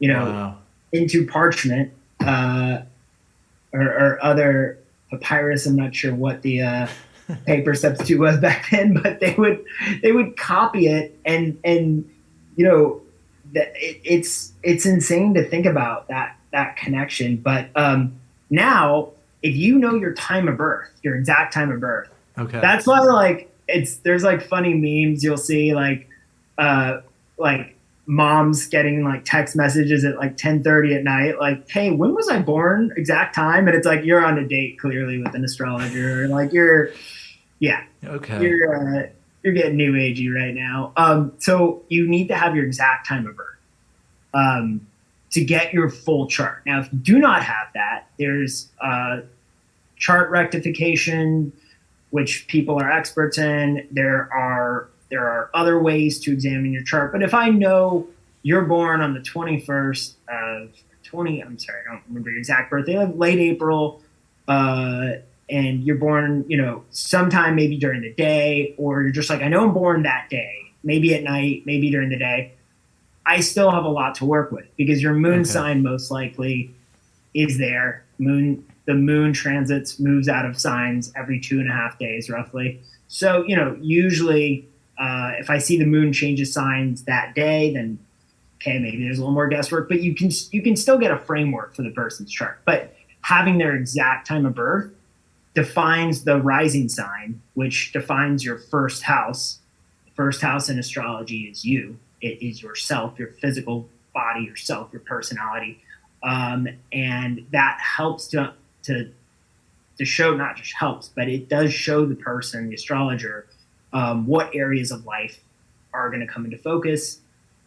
Wow. into parchment or other papyrus. I'm not sure what the paper substitute was back then, but they would copy it and that it's insane to think about that connection. But now, if you know your time of birth, your exact time of birth, Okay. that's why like there's like funny memes you'll see like moms getting like text messages at like 10:30 at night, like, hey, when was I born? Exact time. And it's like, you're on a date clearly with an astrologer. Like Okay. You're getting new agey right now. So you need to have your exact time of birth to get your full chart. Now, if you do not have that, there's chart rectification, which people are experts in. There are other ways to examine your chart. But if I know you're born on the 21st of I'm sorry, I don't remember your exact birthday, like late April, and you're born, sometime maybe during the day, or you're just like, I know I'm born that day, maybe at night, maybe during the day, I still have a lot to work with because your moon sign most likely is there. The moon transits, moves out of signs every 2.5 days roughly. So, usually if I see the moon changes signs that day, then okay, maybe there's a little more guesswork, but you can still get a framework for the person's chart. But having their exact time of birth defines the rising sign, which defines your first house. The first house in astrology is you. It is yourself, your physical body, yourself, your personality. And that helps to show, not just helps, but it does show the person, the astrologer, what areas of life are going to come into focus,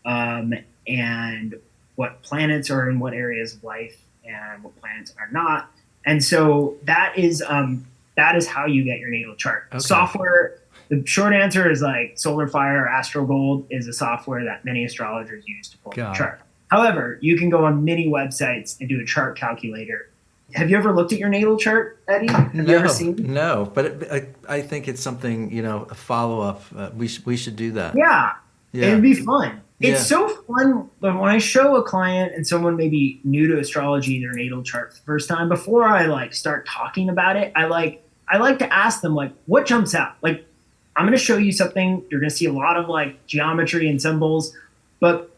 and what planets are in what areas of life and what planets are not. And so that is how you get your natal chart. Okay. Software, the short answer is like Solar Fire or Astro Gold is a software that many astrologers use to pull the chart. However, you can go on many websites and do a chart calculator. Have you ever looked at your natal chart, Eddie? Have you ever seen it? No, but I think it's something, a follow-up. We should do that. Yeah. It'd be fun. It's so fun. But when I show a client and someone maybe new to astrology their natal chart for the first time, before I like start talking about it, I like to ask them like, what jumps out? Like, I'm going to show you something. You're going to see a lot of like geometry and symbols, but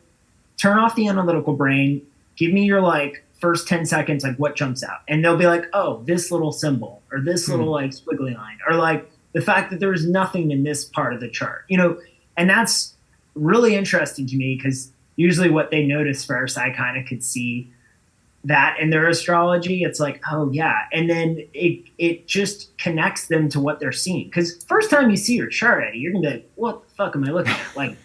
turn off the analytical brain. Give me your like first 10 seconds, like what jumps out? And they'll be like, oh, this little symbol or this little like squiggly line, or like the fact that there's nothing in this part of the chart, and that's really interesting to me because usually what they notice first, I kind of could see that in their astrology. It's like, oh yeah. And then it just connects them to what they're seeing. Because first time you see your chart, Eddie, you're gonna be like, what the fuck am I looking at? Like,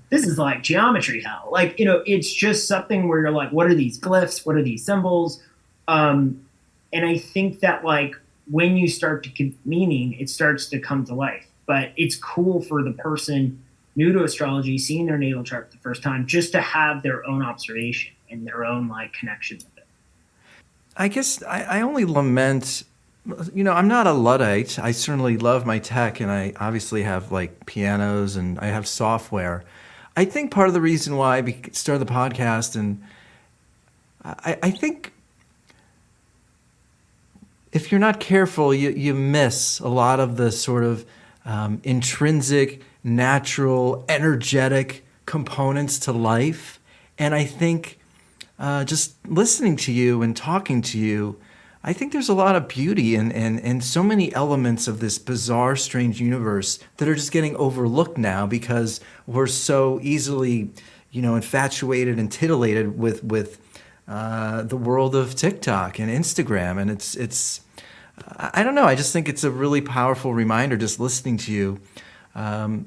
this is like geometry hell. Like, it's just something where you're like, what are these glyphs? What are these symbols? And I think that like when you start to give meaning, it starts to come to life. But it's cool for the person new to astrology, seeing their natal chart for the first time, just to have their own observation and their own like connection with it. I guess I only lament, I'm not a Luddite. I certainly love my tech, and I obviously have like pianos and I have software. I think part of the reason why I started the podcast, and I think if you're not careful, you miss a lot of the sort of intrinsic, natural, energetic components to life. And I think just listening to you and talking to you, I think there's a lot of beauty in so many elements of this bizarre, strange universe that are just getting overlooked now because we're so easily, infatuated and titillated with the world of TikTok and Instagram. And it's I don't know. I just think it's a really powerful reminder, just listening to you, that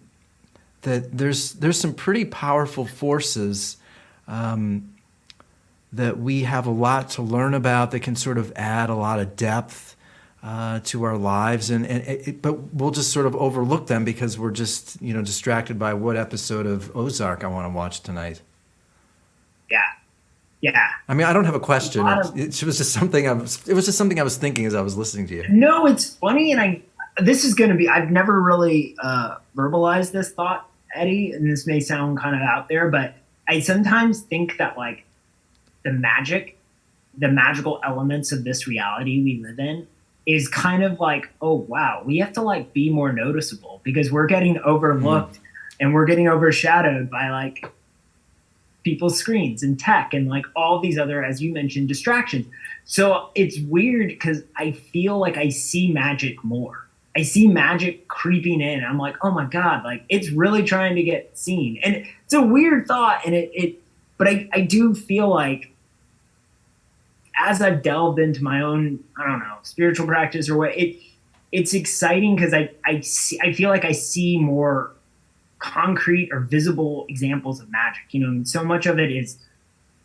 there's some pretty powerful forces that we have a lot to learn about that can sort of add a lot of depth to our lives, but we'll just sort of overlook them because we're just distracted by what episode of Ozark I want to watch tonight. Yeah, yeah. I mean, I don't have a question. It was just something I was thinking as I was listening to you. No, it's funny, and this is going to be. I've never really verbalized this thought, Eddie, and this may sound kind of out there, but I sometimes think that like the magical elements of this reality we live in is kind of like, oh wow, we have to like be more noticeable because we're getting overlooked and we're getting overshadowed by like people's screens and tech and like all these other, as you mentioned, distractions. So it's weird because I feel like I see magic more. I see magic creeping in. I'm like, oh my God, like it's really trying to get seen. And it's a weird thought. And but I do feel like as I've delved into my own, I don't know, spiritual practice or what, it's exciting because I feel like I see more concrete or visible examples of magic. So much of it is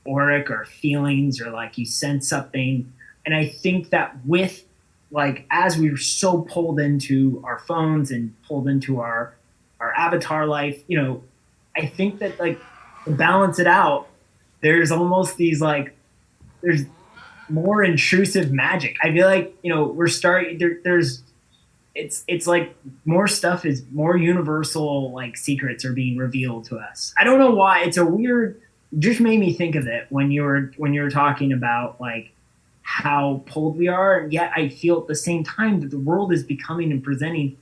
auric or feelings or like you sense something. And I think that with like, as we're so pulled into our phones and pulled into our avatar life, I think that like to balance it out, there's almost these like, there's more intrusive magic. I feel like, we're starting it's like more stuff is more universal, like secrets are being revealed to us. I don't know why. It's a weird, just made me think of it when you were talking about like how pulled we are. And yet I feel at the same time that the world is becoming and presenting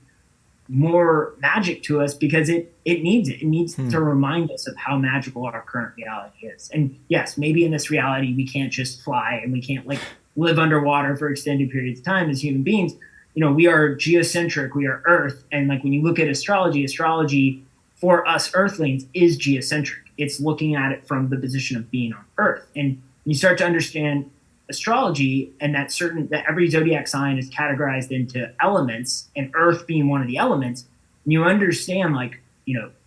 more magic to us because it needs it. It needs to remind us of how magical our current reality is. And yes, maybe in this reality, we can't just fly and we can't like live underwater for extended periods of time as human beings. We are geocentric, we are Earth. And like when you look at astrology for us Earthlings is geocentric. It's looking at it from the position of being on Earth. And you start to understand astrology and that every zodiac sign is categorized into elements and Earth being one of the elements, and you understand like,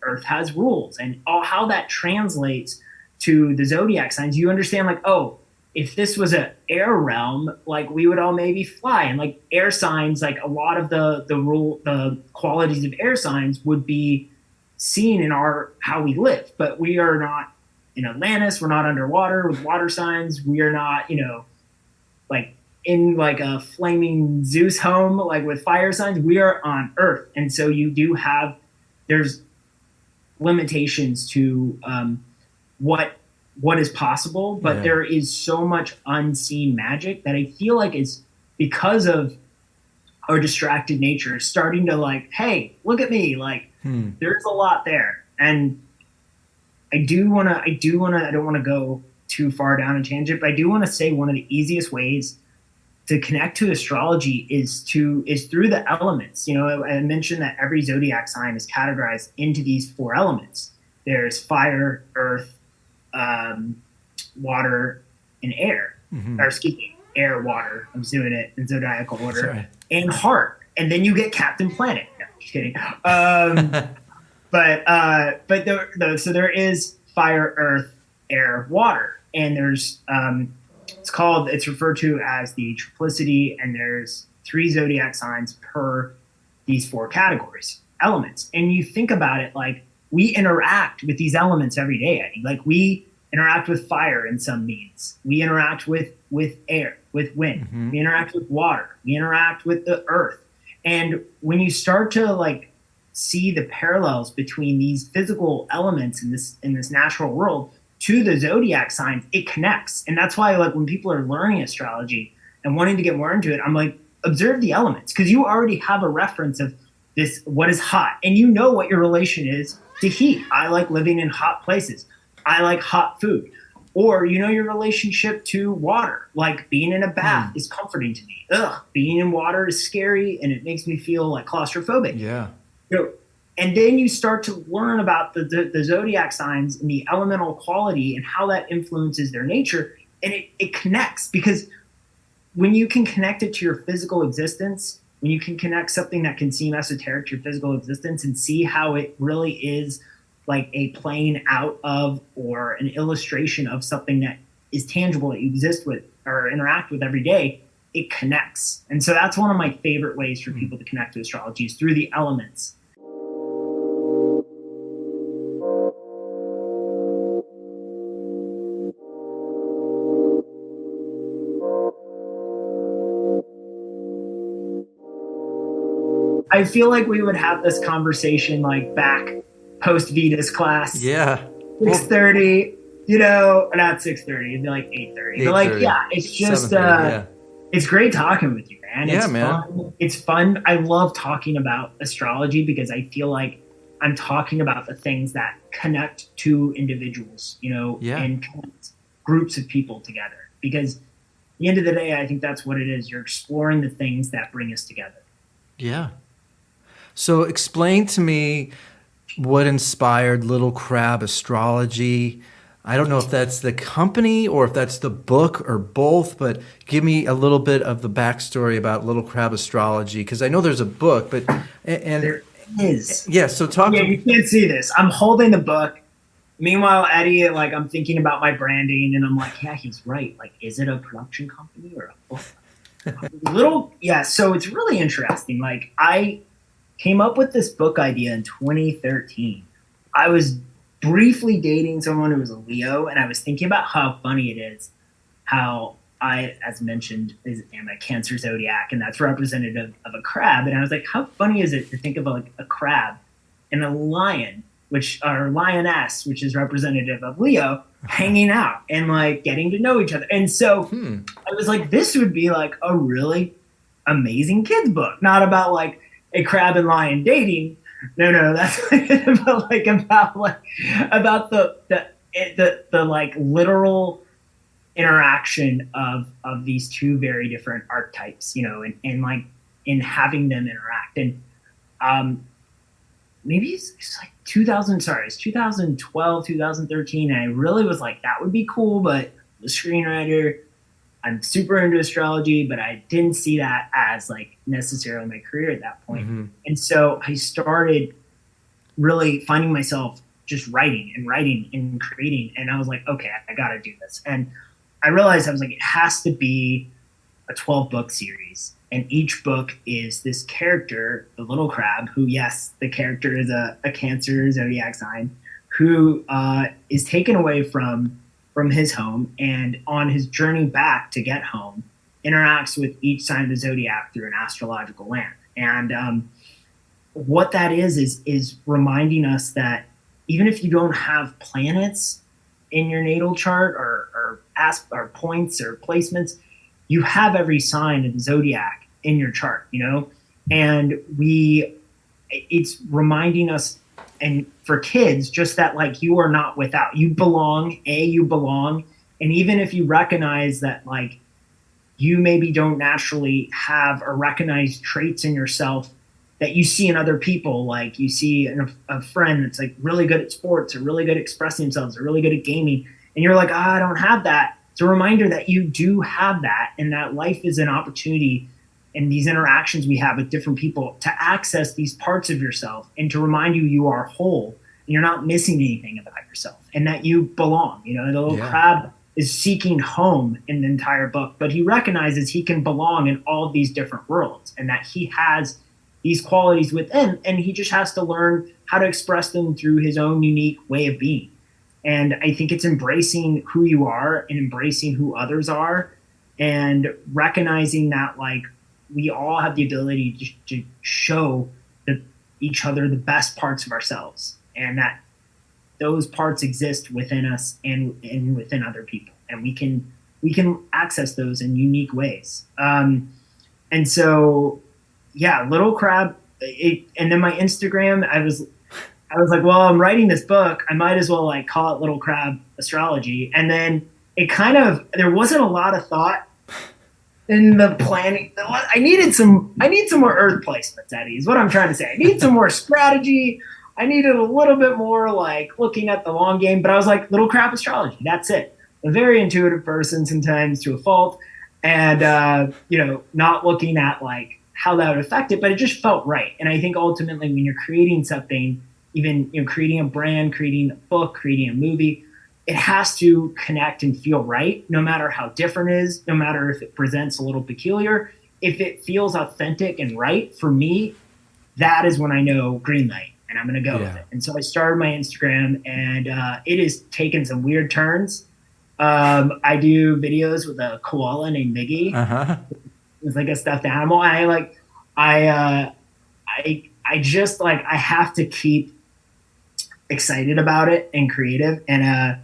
Earth has rules and how that translates to the zodiac signs. You understand like, oh, if this was an air realm, like we would all maybe fly, and like air signs, like a lot of the qualities of air signs would be seen in how we live. But we are not in Atlantis. We're not underwater with water signs. We are not, like in like a flaming Zeus home, like with fire signs. We are on Earth, and so you do have there's limitations to what is possible, but there is so much unseen magic that I feel like is because of our distracted nature starting to like, hey, look at me, like there's a lot there. And I don't want to go too far down a tangent, but I do want to say one of the easiest ways to connect to astrology is through the elements. I mentioned that every zodiac sign is categorized into these 4 elements. There's fire, earth, water, and air. Or excuse me, air, water. I'm doing it in zodiacal order. Sorry. And heart. And then you get Captain Planet. No, just kidding. So there is fire, earth, air, water, and there's it's referred to as the triplicity, and there's 3 zodiac signs per these 4 categories, elements. And you think about it, like we interact with these elements every day, Eddie. Like we interact with fire in some means. We interact with air, with wind. We interact with water. We interact with the earth. And when you start to like see the parallels between these physical elements in this natural world to the zodiac signs, it connects. And that's why like when people are learning astrology and wanting to get more into it, I'm like, observe the elements, because you already have a reference of this, what is hot, and you know what your relation is to heat. I like living in hot places. I like hot food. Or your relationship to water, like being in a bath is comforting to me. Being in water is scary and it makes me feel like claustrophobic. Yeah. And then you start to learn about the zodiac signs and the elemental quality and how that influences their nature. And it connects, because when you can connect it to your physical existence, when you can connect something that can seem esoteric to your physical existence and see how it really is like a playing out of or an illustration of something that is tangible that you exist with or interact with every day, it connects. And so that's one of my favorite ways for people to connect to astrology is through the elements. I feel like we would have this conversation like back post Vetus class. Yeah. 6:30, you know, not 6:30, it'd be like 8:30. But like, yeah, it's just it's great talking with you, man. Yeah, it's man. fun. It's fun. I love talking about astrology because I feel like I'm talking about the things that connect to individuals, you know, and connect groups of people together. Because at the end of the day, I think that's what it is. You're exploring the things that bring us together. Yeah. So explain to me what inspired Little Crab Astrology. I don't know if that's the company or if that's the book or both, but give me a little bit of the backstory about Little Crab Astrology, because I know there's a book, but and there is. Yeah, so talk. Yeah, you can't see this. I'm holding the book. Meanwhile, Eddie, like I'm thinking about my branding, and I'm like, yeah, he's right. Like, is it a production company or a book? So it's really interesting. Like, I came up with this book idea in 2013. I was briefly dating someone who was a Leo, and I was thinking about how funny it is how I, as mentioned, am a Cancer zodiac, and that's representative of a crab. And I was like, how funny is it to think of like a crab and a lion, or lioness, which is representative of Leo, hanging out and like getting to know each other. And so I was like, this would be like a really amazing kids book, not about like a crab and lion dating. No, that's about the like literal interaction of these two very different archetypes, you know, and like in having them interact. And maybe it's like 2012, 2013. And I really was like, that would be cool, but the screenwriter, I'm super into astrology, but I didn't see that as like necessarily my career at that point. Mm-hmm. And so I started really finding myself just writing and creating. And I was like, okay, I got to do this. And I realized I was like, it has to be a 12-book series. And each book is this character, the little crab, who, yes, the character is a Cancer zodiac sign, who is taken away from his home, and on his journey back to get home, interacts with each sign of the zodiac through an astrological lamp. And what that is reminding us that even if you don't have planets in your natal chart or points or placements, you have every sign of the zodiac in your chart, you know? And it's reminding us, and for kids, just that like you are not without. You belong. And even if you recognize that like you maybe don't naturally have or recognize traits in yourself that you see in other people, like you see in a friend that's like really good at sports or really good at expressing themselves or really good at gaming, and you're like, I don't have that. It's a reminder that you do have that, and that life is an opportunity, and these interactions we have with different people to access these parts of yourself and to remind you are whole and you're not missing anything about yourself and that you belong. You know, the little crab is seeking home in the entire book, but he recognizes he can belong in all of these different worlds and that he has these qualities within, and he just has to learn how to express them through his own unique way of being. And I think it's embracing who you are and embracing who others are and recognizing that like we all have the ability to show each other the best parts of ourselves, and that those parts exist within us and within other people, and we can access those in unique ways. And so, yeah, Little Crab. And then my Instagram, I was like, well, I'm writing this book, I might as well like call it Little Crab Astrology. And then there wasn't a lot of thought in the planning. I need some more earth placements, Eddie, is what I'm trying to say. I need some more strategy. I needed a little bit more like looking at the long game, but I was like, Little Crab Astrology, that's it. A very intuitive person sometimes to a fault. and not looking at like how that would affect it, but it just felt right. And I think ultimately when you're creating something, even creating a brand, creating a book, creating a movie, it has to connect and feel right, no matter how different it is, no matter if it presents a little peculiar. If it feels authentic and right for me, that is when I know green light and I'm going to go with Yeah. it. And so I started my Instagram, and it has taken some weird turns. I do videos with a koala named Miggy. Uh-huh. It's like a stuffed animal. I, uh, I just like, I have to keep excited about it and creative. And,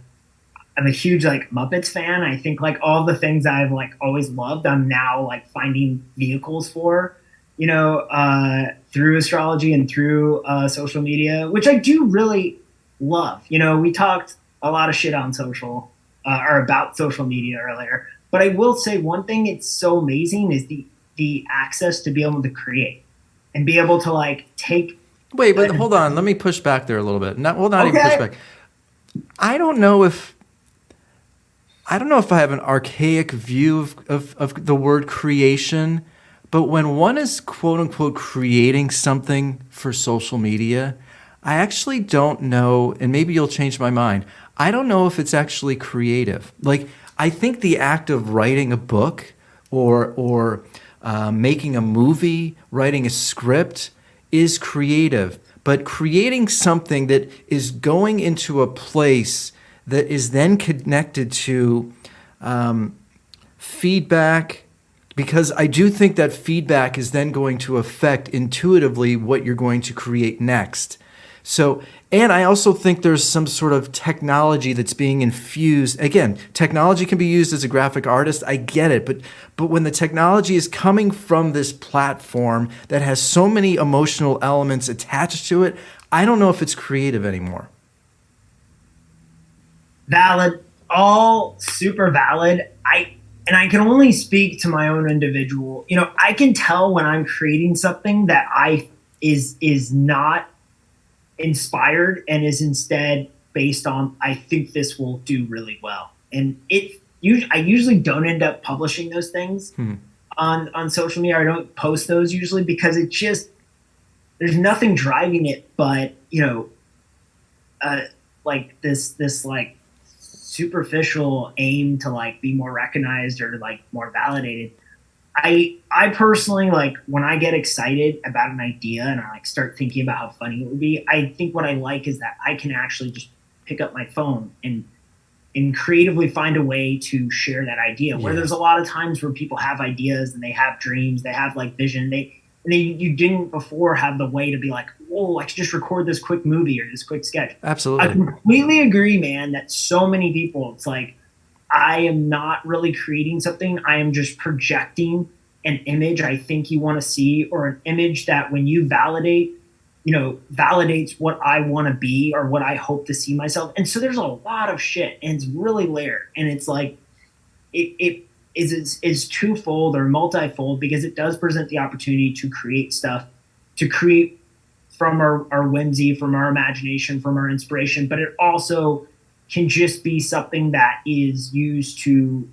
I'm a huge like Muppets fan. I think like all the things I've like always loved, I'm now like finding vehicles for, through astrology and through social media, which I do really love. We talked a lot of shit on social or about social media earlier, but I will say one thing it's so amazing is the access to be able to create and be able to like take. Wait, but hold on. Let me push back there a little bit. Not even push Okay. back. I don't know if I have an archaic view of the word creation, but when one is quote unquote creating something for social media, I actually don't know, and maybe you'll change my mind. I don't know if it's actually creative. Like, I think the act of writing a book or making a movie, writing a script is creative, but creating something that is going into a place that is then connected to feedback, because I do think that feedback is then going to affect intuitively what you're going to create next. So, and I also think there's some sort of technology that's being infused. Again, technology can be used as a graphic artist. I get it, but when the technology is coming from this platform that has so many emotional elements attached to it, I don't know if it's creative anymore. Valid, all super valid. I can only speak to my own individual. I can tell when I'm creating something that is not inspired and is instead based on I think this will do really well. And I usually don't end up publishing those things on social media. I don't post those usually because it just there's nothing driving it but like this like superficial aim to like be more recognized or like more validated. I personally like when I get excited about an idea and I like start thinking about how funny it would be, I think what I like is that I can actually just pick up my phone and creatively find a way to share that idea. Where Yeah. there's a lot of times where people have ideas and they have dreams, they have like vision, you didn't before have the way to be like, whoa, I could just record this quick movie or this quick sketch. I Absolutely. completely agree, man, that so many people, it's like, I am not really creating something. I am just projecting an image I think you want to see, or an image that when you validate, validates what I want to be or what I hope to see myself. And so there's a lot of shit and it's really layered. And it's like, it is twofold or multifold because it does present the opportunity to create stuff, to create from our whimsy, from our imagination, from our inspiration, but it also can just be something that is used to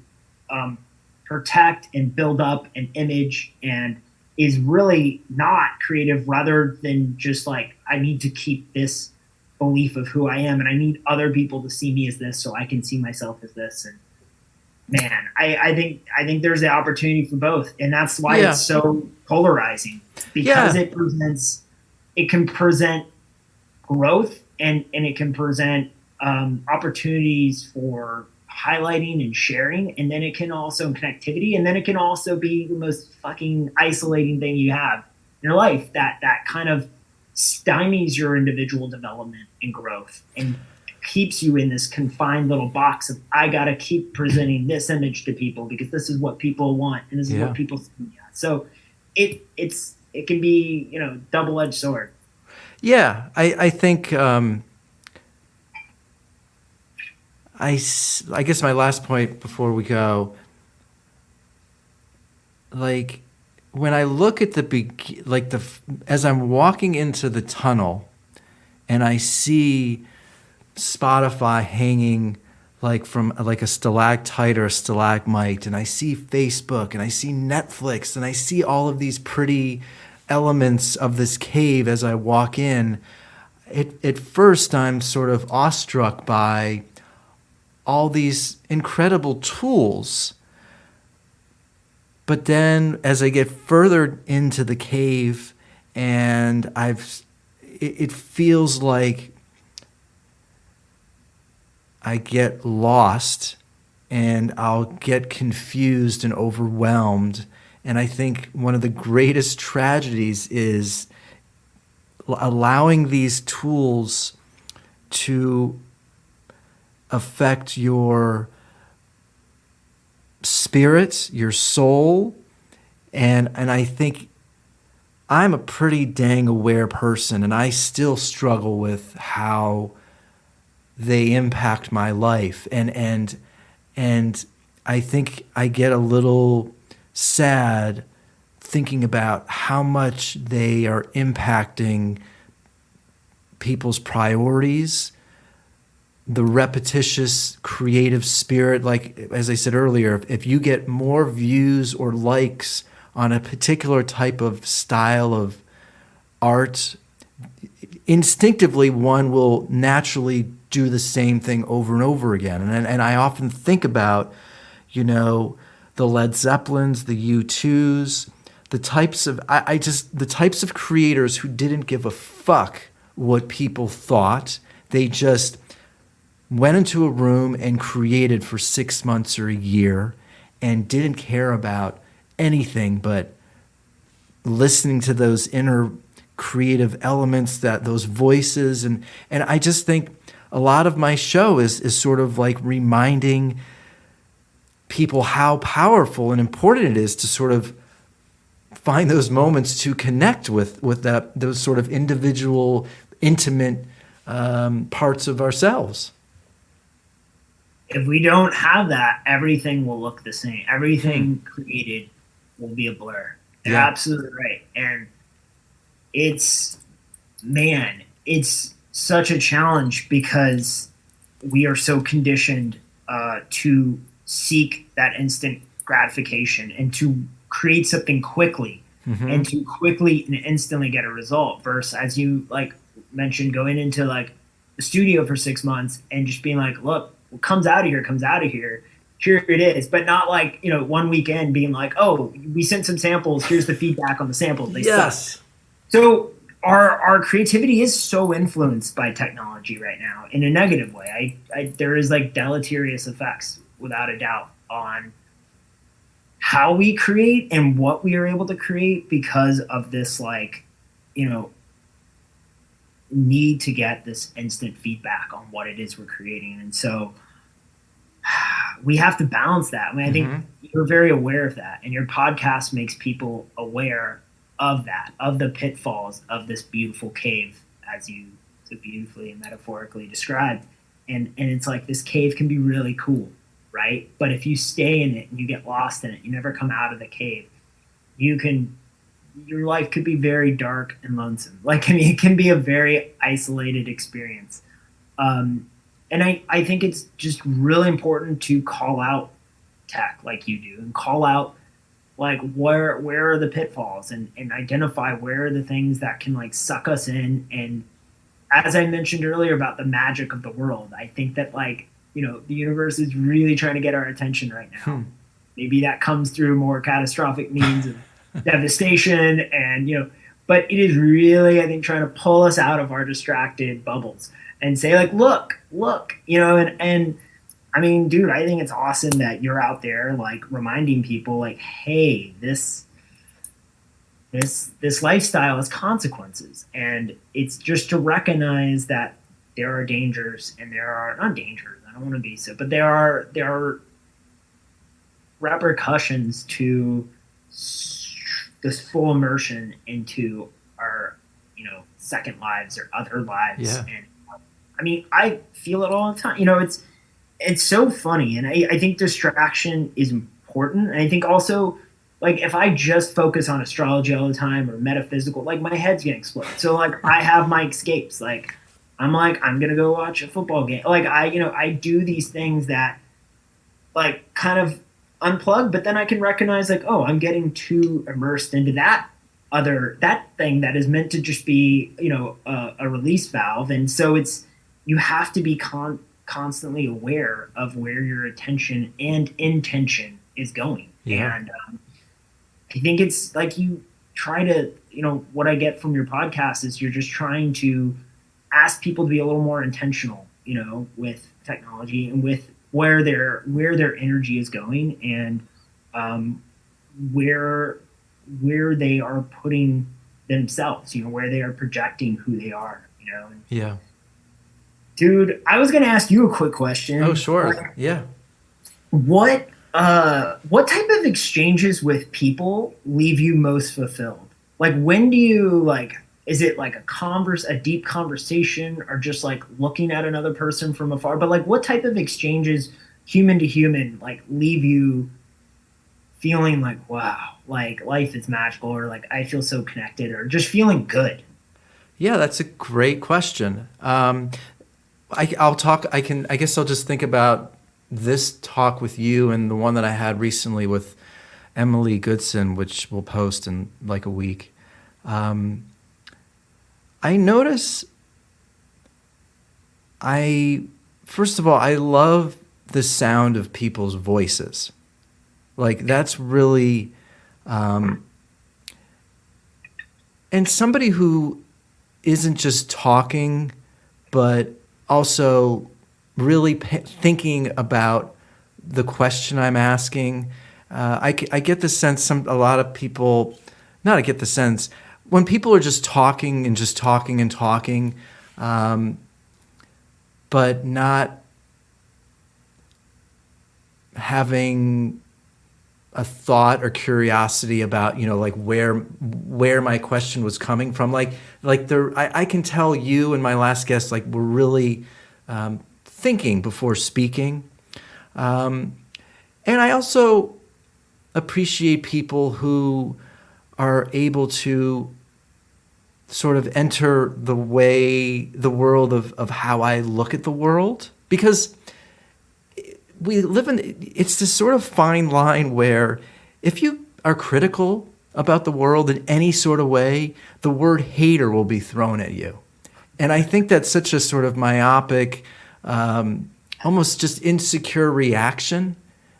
protect and build up an image and is really not creative rather than just like, I need to keep this belief of who I am and I need other people to see me as this so I can see myself as this. And man, I think there's the opportunity for both. And that's why Yeah. it's so polarizing because Yeah. it can present growth and it can present opportunities for highlighting and sharing, and then it can also connectivity, and then it can also be the most fucking isolating thing you have in your life that kind of stymies your individual development and growth and keeps you in this confined little box of I gotta keep presenting this image to people because this is what people want and this is Yeah. what people see. So it can be double-edged sword. Yeah, I think I guess my last point before we go, like when I look at as I'm walking into the tunnel and I see Spotify hanging like from like a stalactite or a stalagmite, and I see Facebook and I see Netflix and I see all of these pretty elements of this cave as I walk in, at first I'm sort of awestruck by all these incredible tools. But then as I get further into the cave and it feels like I get lost and I'll get confused and overwhelmed. And I think one of the greatest tragedies is allowing these tools to affect your spirit, your soul. And I think I'm a pretty dang aware person, and I still struggle with how they impact my life. And I think I get a little sad thinking about how much they are impacting people's priorities, the repetitious creative spirit. Like, as I said earlier, if you get more views or likes on a particular type of style of art, instinctively one will naturally do the same thing over and over again. And I often think about, the Led Zeppelins, the U2s, the types of the types of creators who didn't give a fuck what people thought. They just went into a room and created for 6 months or a year and didn't care about anything but listening to those inner creative elements, those voices. And I just think a lot of my show is sort of like reminding people how powerful and important it is to sort of find those moments to connect with those sort of individual, intimate parts of ourselves. If we don't have that, everything will look the same. Everything created will be a blur. You're absolutely right. And it's such a challenge because we are so conditioned to seek that instant gratification and to create something quickly and to quickly and instantly get a result, versus, as you like mentioned, going into like the studio for 6 months and just being like, look, what comes out of here, here it is. But not like, one weekend being like, oh, we sent some samples, here's the feedback on the samples, they suck. So our creativity is so influenced by technology right now in a negative way. There is like deleterious effects, without a doubt, on how we create and what we are able to create because of this, need to get this instant feedback on what it is we're creating. And so we have to balance that. I think you're very aware of that, and your podcast makes people aware of that, of the pitfalls of this beautiful cave, as you so beautifully and metaphorically described. And it's like, this cave can be really cool, right? But if you stay in it and you get lost in it, you never come out of the cave, your life could be very dark and lonesome. It can be a very isolated experience. And I think it's just really important to call out tech like you do, and call out where are the pitfalls, and identify where are the things that can suck us in. And as I mentioned earlier about the magic of the world, I think that the universe is really trying to get our attention right now. Maybe that comes through more catastrophic means of devastation, and but it is really, I think, trying to pull us out of our distracted bubbles and say look, and I mean, dude, I think it's awesome that you're out there reminding people hey, this lifestyle has consequences, and it's just to recognize that there are dangers, and there are not dangers, I don't want to be so, but there are repercussions to this full immersion into our second lives or other lives. And I mean, I feel it all the time. It's so funny, and I think distraction is important. And I think also, if I just focus on astrology all the time or metaphysical, my head's gonna explode. So I have my escapes. I'm like, I'm gonna go watch a football game. Like I do these things that like kind of unplug, but then I can recognize like, oh, I'm getting too immersed into that thing that is meant to just be, a release valve. And so you have to be constantly aware of where your attention and intention is going. Yeah. And I think it's like you try to, what I get from your podcast is you're just trying to ask people to be a little more intentional, with technology and with where their energy is going, and where they are putting themselves, where they are projecting who they are, And, Yeah. dude, I was gonna ask you a quick question. Oh, sure. Yeah. What type of exchanges with people leave you most fulfilled? Like, when do you like? Is it like a deep conversation, or just like looking at another person from afar? But like, what type of exchanges, human to human, like leave you feeling like, wow, like life is magical, or like I feel so connected, or just feeling good? Yeah, that's a great question. I'll talk. I guess I'll just think about this talk with you and the one that I had recently with Emily Goodson, which we'll post in like a week. I notice. First of all, I love the sound of people's voices. Like that's really, and somebody who isn't just talking, but also really thinking about the question I'm asking. I get the sense a lot of people, not I get the sense, when people are just talking and just talking and talking, but not having a thought or curiosity about, like where my question was coming from. I can tell you and my last guest, like we're really thinking before speaking. And I also appreciate people who are able to sort of enter the world of how I look at the world, because it's this sort of fine line where if you are critical about the world in any sort of way, the word hater will be thrown at you. And I think that's such a sort of myopic, almost just insecure reaction,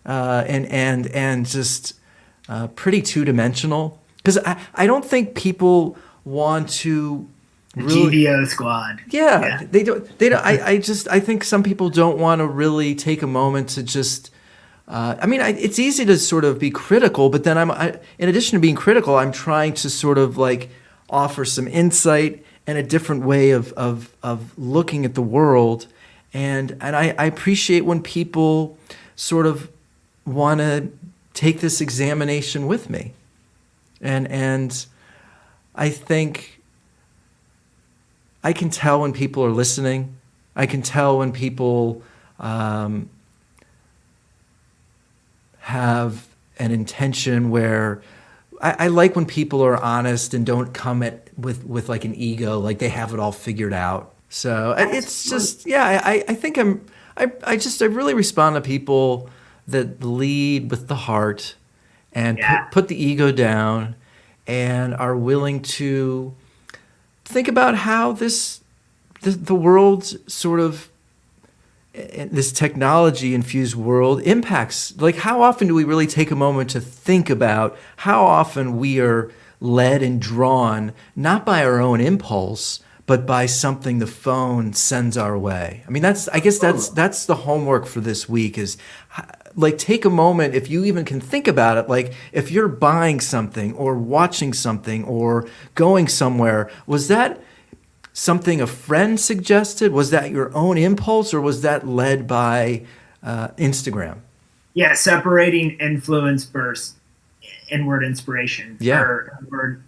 and just pretty two-dimensional. Because I don't think people want to really, GVO squad. yeah, they don't. I think some people don't want to really take a moment to just. It's easy to sort of be critical, but then in addition to being critical, I'm trying to sort of like offer some insight and a different way of looking at the world, and I appreciate when people sort of want to take this examination with me, and I think I can tell when people are listening. I can tell when people have an intention where I like when people are honest and don't come with like an ego, like they have it all figured out. So it's just, yeah, I think I really respond to people that lead with the heart and put the ego down and are willing to think about how the world's sort of, this technology infused world impacts, like how often do we really take a moment to think about how often we are led and drawn not by our own impulse but by something the phone sends our way. I mean, I guess that's the homework for this week is like take a moment, if you even can think about it, like if you're buying something or watching something or going somewhere, was that something a friend suggested? Was that your own impulse, or was that led by Instagram? Yeah, separating influence versus inward inspiration. Yeah. Or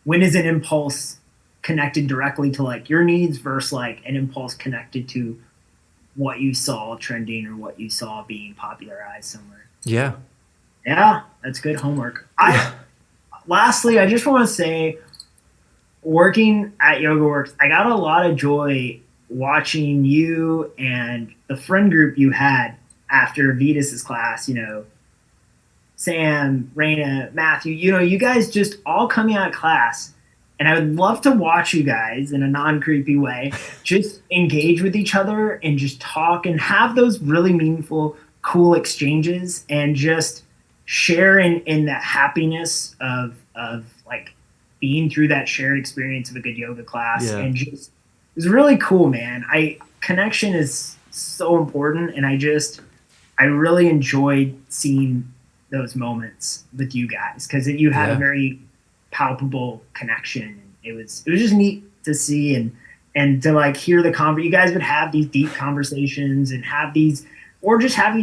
when is an impulse connected directly to like your needs versus like an impulse connected to what you saw trending or what you saw being popularized somewhere. Yeah. Yeah, that's good homework. Lastly, I just want to say, working at Yoga Works, I got a lot of joy watching you and the friend group you had after Vitas's class, Sam, Raina, Matthew, you guys just all coming out of class. And I would love to watch you guys in a non-creepy way, just engage with each other and just talk and have those really meaningful, cool exchanges and just share in that happiness of like being through that shared experience of a good yoga class. Yeah. And just, it was really cool, man. Connection is so important. And I really enjoyed seeing those moments with you guys because you had a very palpable connection. It was just neat to see and to like hear the you guys would have these deep conversations and have these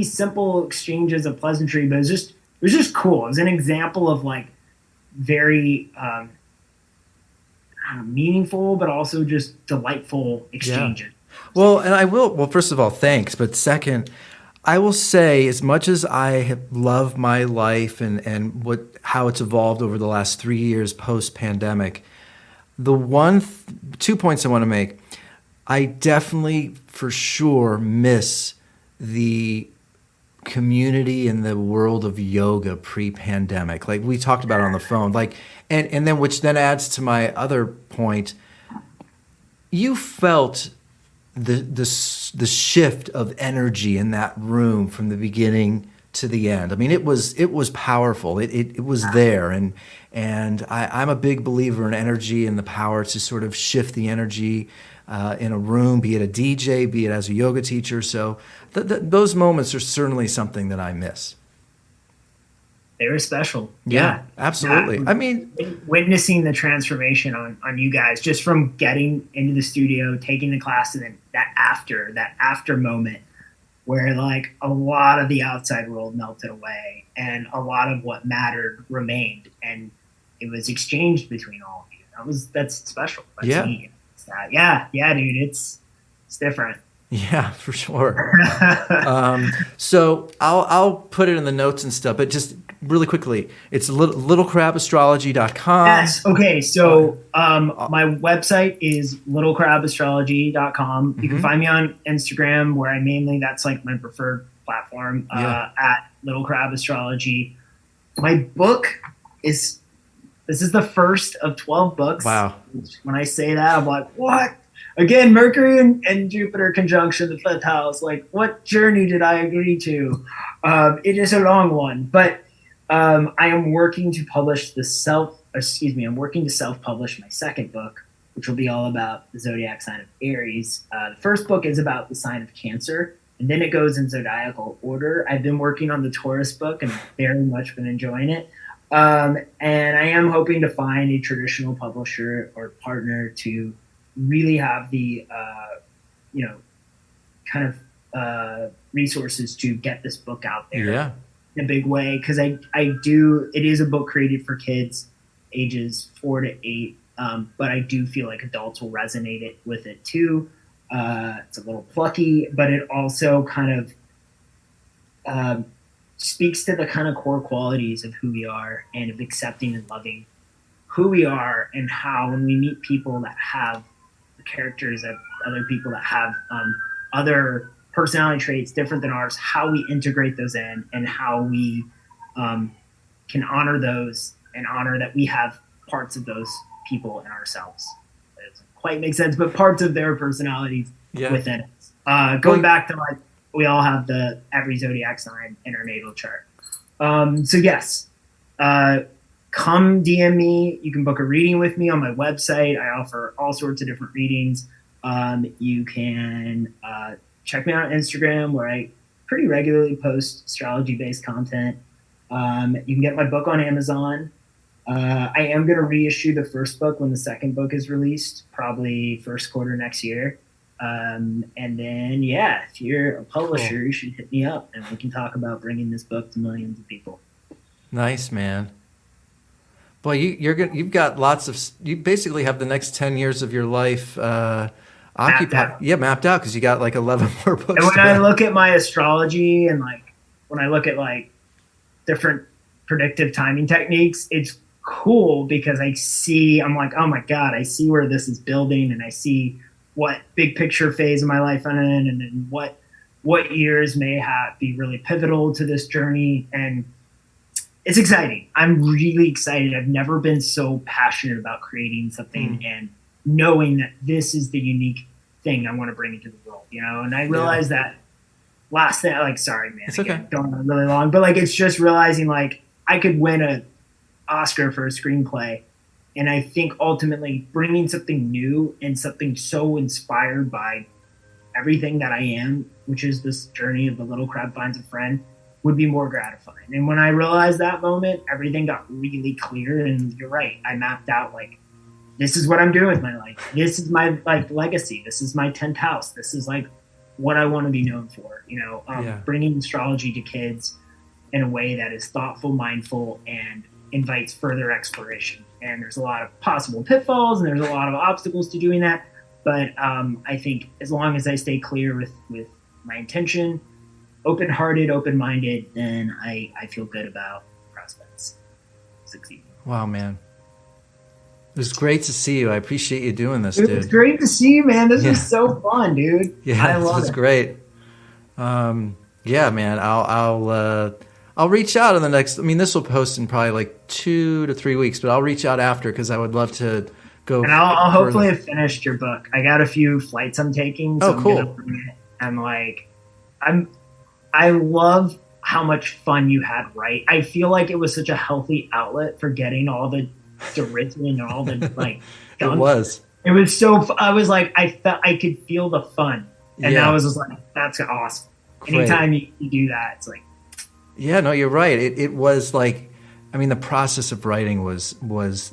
simple exchanges of pleasantry, but it was just cool. It was an example of like very meaningful but also just delightful exchanges. Well, first of all, thanks, but second, I will say, as much as I have loved my life and how it's evolved over the last 3 years post-pandemic, the 2 points I want to make, I definitely for sure miss the community in the world of yoga pre-pandemic. Like we talked about on the phone, like, and then which then adds to my other point, you felt the shift of energy in that room from the beginning to the end. I mean, it was powerful. It was there, and I'm a big believer in energy and the power to sort of shift the energy in a room, be it a DJ, be it as a yoga teacher. So those moments are certainly something that I miss. They were special. Yeah, absolutely. Yeah. I mean, witnessing the transformation on you guys, just from getting into the studio, taking the class, and then that after moment where like a lot of the outside world melted away and a lot of what mattered remained, and it was exchanged between all of you. That's special. That's neat. Yeah, dude, it's different. Yeah, for sure. So I'll put it in the notes and stuff, but just really quickly, it's littlecrabastrology.com. Yes. Okay. So my website is littlecrabastrology.com. You can find me on Instagram, where that's like my preferred platform, at Little Crab Astrology. My book this is the first of 12 books. Wow. When I say that, I'm like, what? Again, Mercury and Jupiter conjunction, the fifth house. Like, what journey did I agree to? It is a long one, but I am working to self-publish my second book, which will be all about the zodiac sign of Aries. The first book is about the sign of Cancer, and then it goes in zodiacal order. I've been working on the Taurus book and very much been enjoying it. And I am hoping to find a traditional publisher or partner to really have the, resources to get this book out there in a big way. Cause it is a book created for kids ages 4 to 8. But I do feel like adults will resonate with it too. It's a little plucky, but it also kind of, speaks to the kind of core qualities of who we are and of accepting and loving who we are, and how when we meet people that have the characters of other people that have other personality traits different than ours, how we integrate those in and how we can honor those and honor that we have parts of those people in ourselves. It doesn't quite make sense, but parts of their personalities within us. Going back to like, we all have every zodiac sign in our natal chart. So yes, come DM me. You can book a reading with me on my website. I offer all sorts of different readings. You can check me out on Instagram, where I pretty regularly post astrology-based content. You can get my book on Amazon. I am going to reissue the first book when the second book is released, probably first quarter next year. And then, if you're a publisher, you should hit me up and we can talk about bringing this book to millions of people. Nice, man. Boy, you've got you basically have the next 10 years of your life occupied. Mapped out, because you got like 11 more books. And when I look at my astrology and like when I look at like different predictive timing techniques, it's cool because I'm like, oh my God, I see where this is building, and I see what big picture phase of my life I'm in, and then what years may be really pivotal to this journey. And it's exciting. I'm really excited. I've never been so passionate about creating something and knowing that this is the unique thing I want to bring into the world, And I realized that last thing, like, sorry, man, it's okay. Don't on really long, but like, it's just realizing like I could win an Oscar for a screenplay. And I think ultimately bringing something new and something so inspired by everything that I am, which is this journey of the little crab finds a friend, would be more gratifying. And when I realized that moment, everything got really clear. And you're right. I mapped out like, this is what I'm doing with my life. This is my like legacy. This is my 10th house. This is like what I want to be known for, bringing astrology to kids in a way that is thoughtful, mindful, and invites further exploration. And there's a lot of possible pitfalls and there's a lot of obstacles to doing that. But I think as long as I stay clear with my intention, open-hearted, open-minded, then I feel good about prospects succeeding. Wow, man. It was great to see you. I appreciate you doing this, dude. It was great to see you, man. This was so fun, dude. Yeah, this was great. Yeah, man. I'll reach out in the next. I mean, this will post in probably like 2 to 3 weeks, but I'll reach out after because I would love to go. And I'll hopefully have finished your book. I got a few flights I'm taking. So cool. I'm like, I love how much fun you had. Right. I feel like it was such a healthy outlet for getting all the derision and all the like. It was so. I was like, I could feel the fun, and I was just like, that's awesome. Great. Anytime you do that, it's like. Yeah, no, you're right. It was like, I mean, the process of writing was brutal.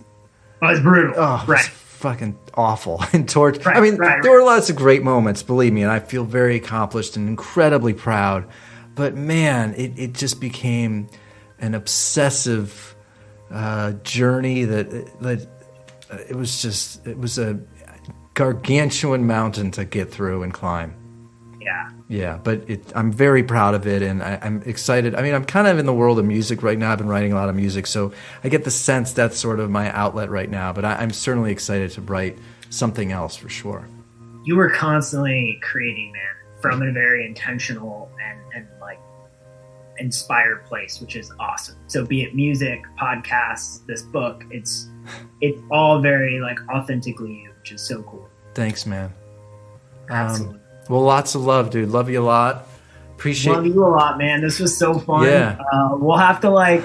Oh, right. It was fucking awful and torture. Right, I mean, there were lots of great moments, believe me, and I feel very accomplished and incredibly proud. But man, it just became an obsessive journey that it was a gargantuan mountain to get through and climb. Yeah, but I'm very proud of it, and I'm excited. I mean, I'm kind of in the world of music right now. I've been writing a lot of music, so I get the sense that's sort of my outlet right now, but I'm certainly excited to write something else for sure. You were constantly creating, man, from a very intentional and like inspired place, which is awesome. So be it music, podcasts, this book, it's all very like authentically you, which is so cool. Thanks, man. Absolutely. Well, lots of love, dude. Love you a lot. Love you a lot, man. This was so fun. Yeah. We'll have to like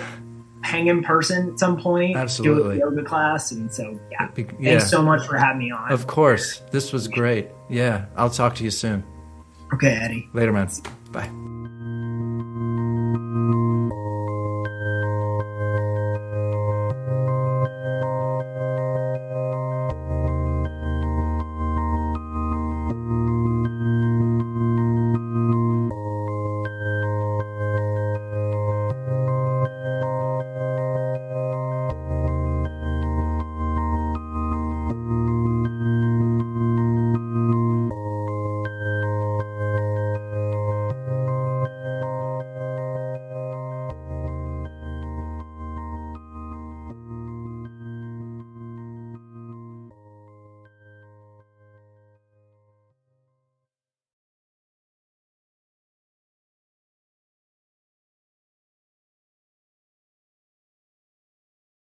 hang in person at some point. Absolutely. Do a yoga class. And so, Thanks so much for having me on. Of course. This was great. Yeah. I'll talk to you soon. Okay, Eddie. Later, man. Bye.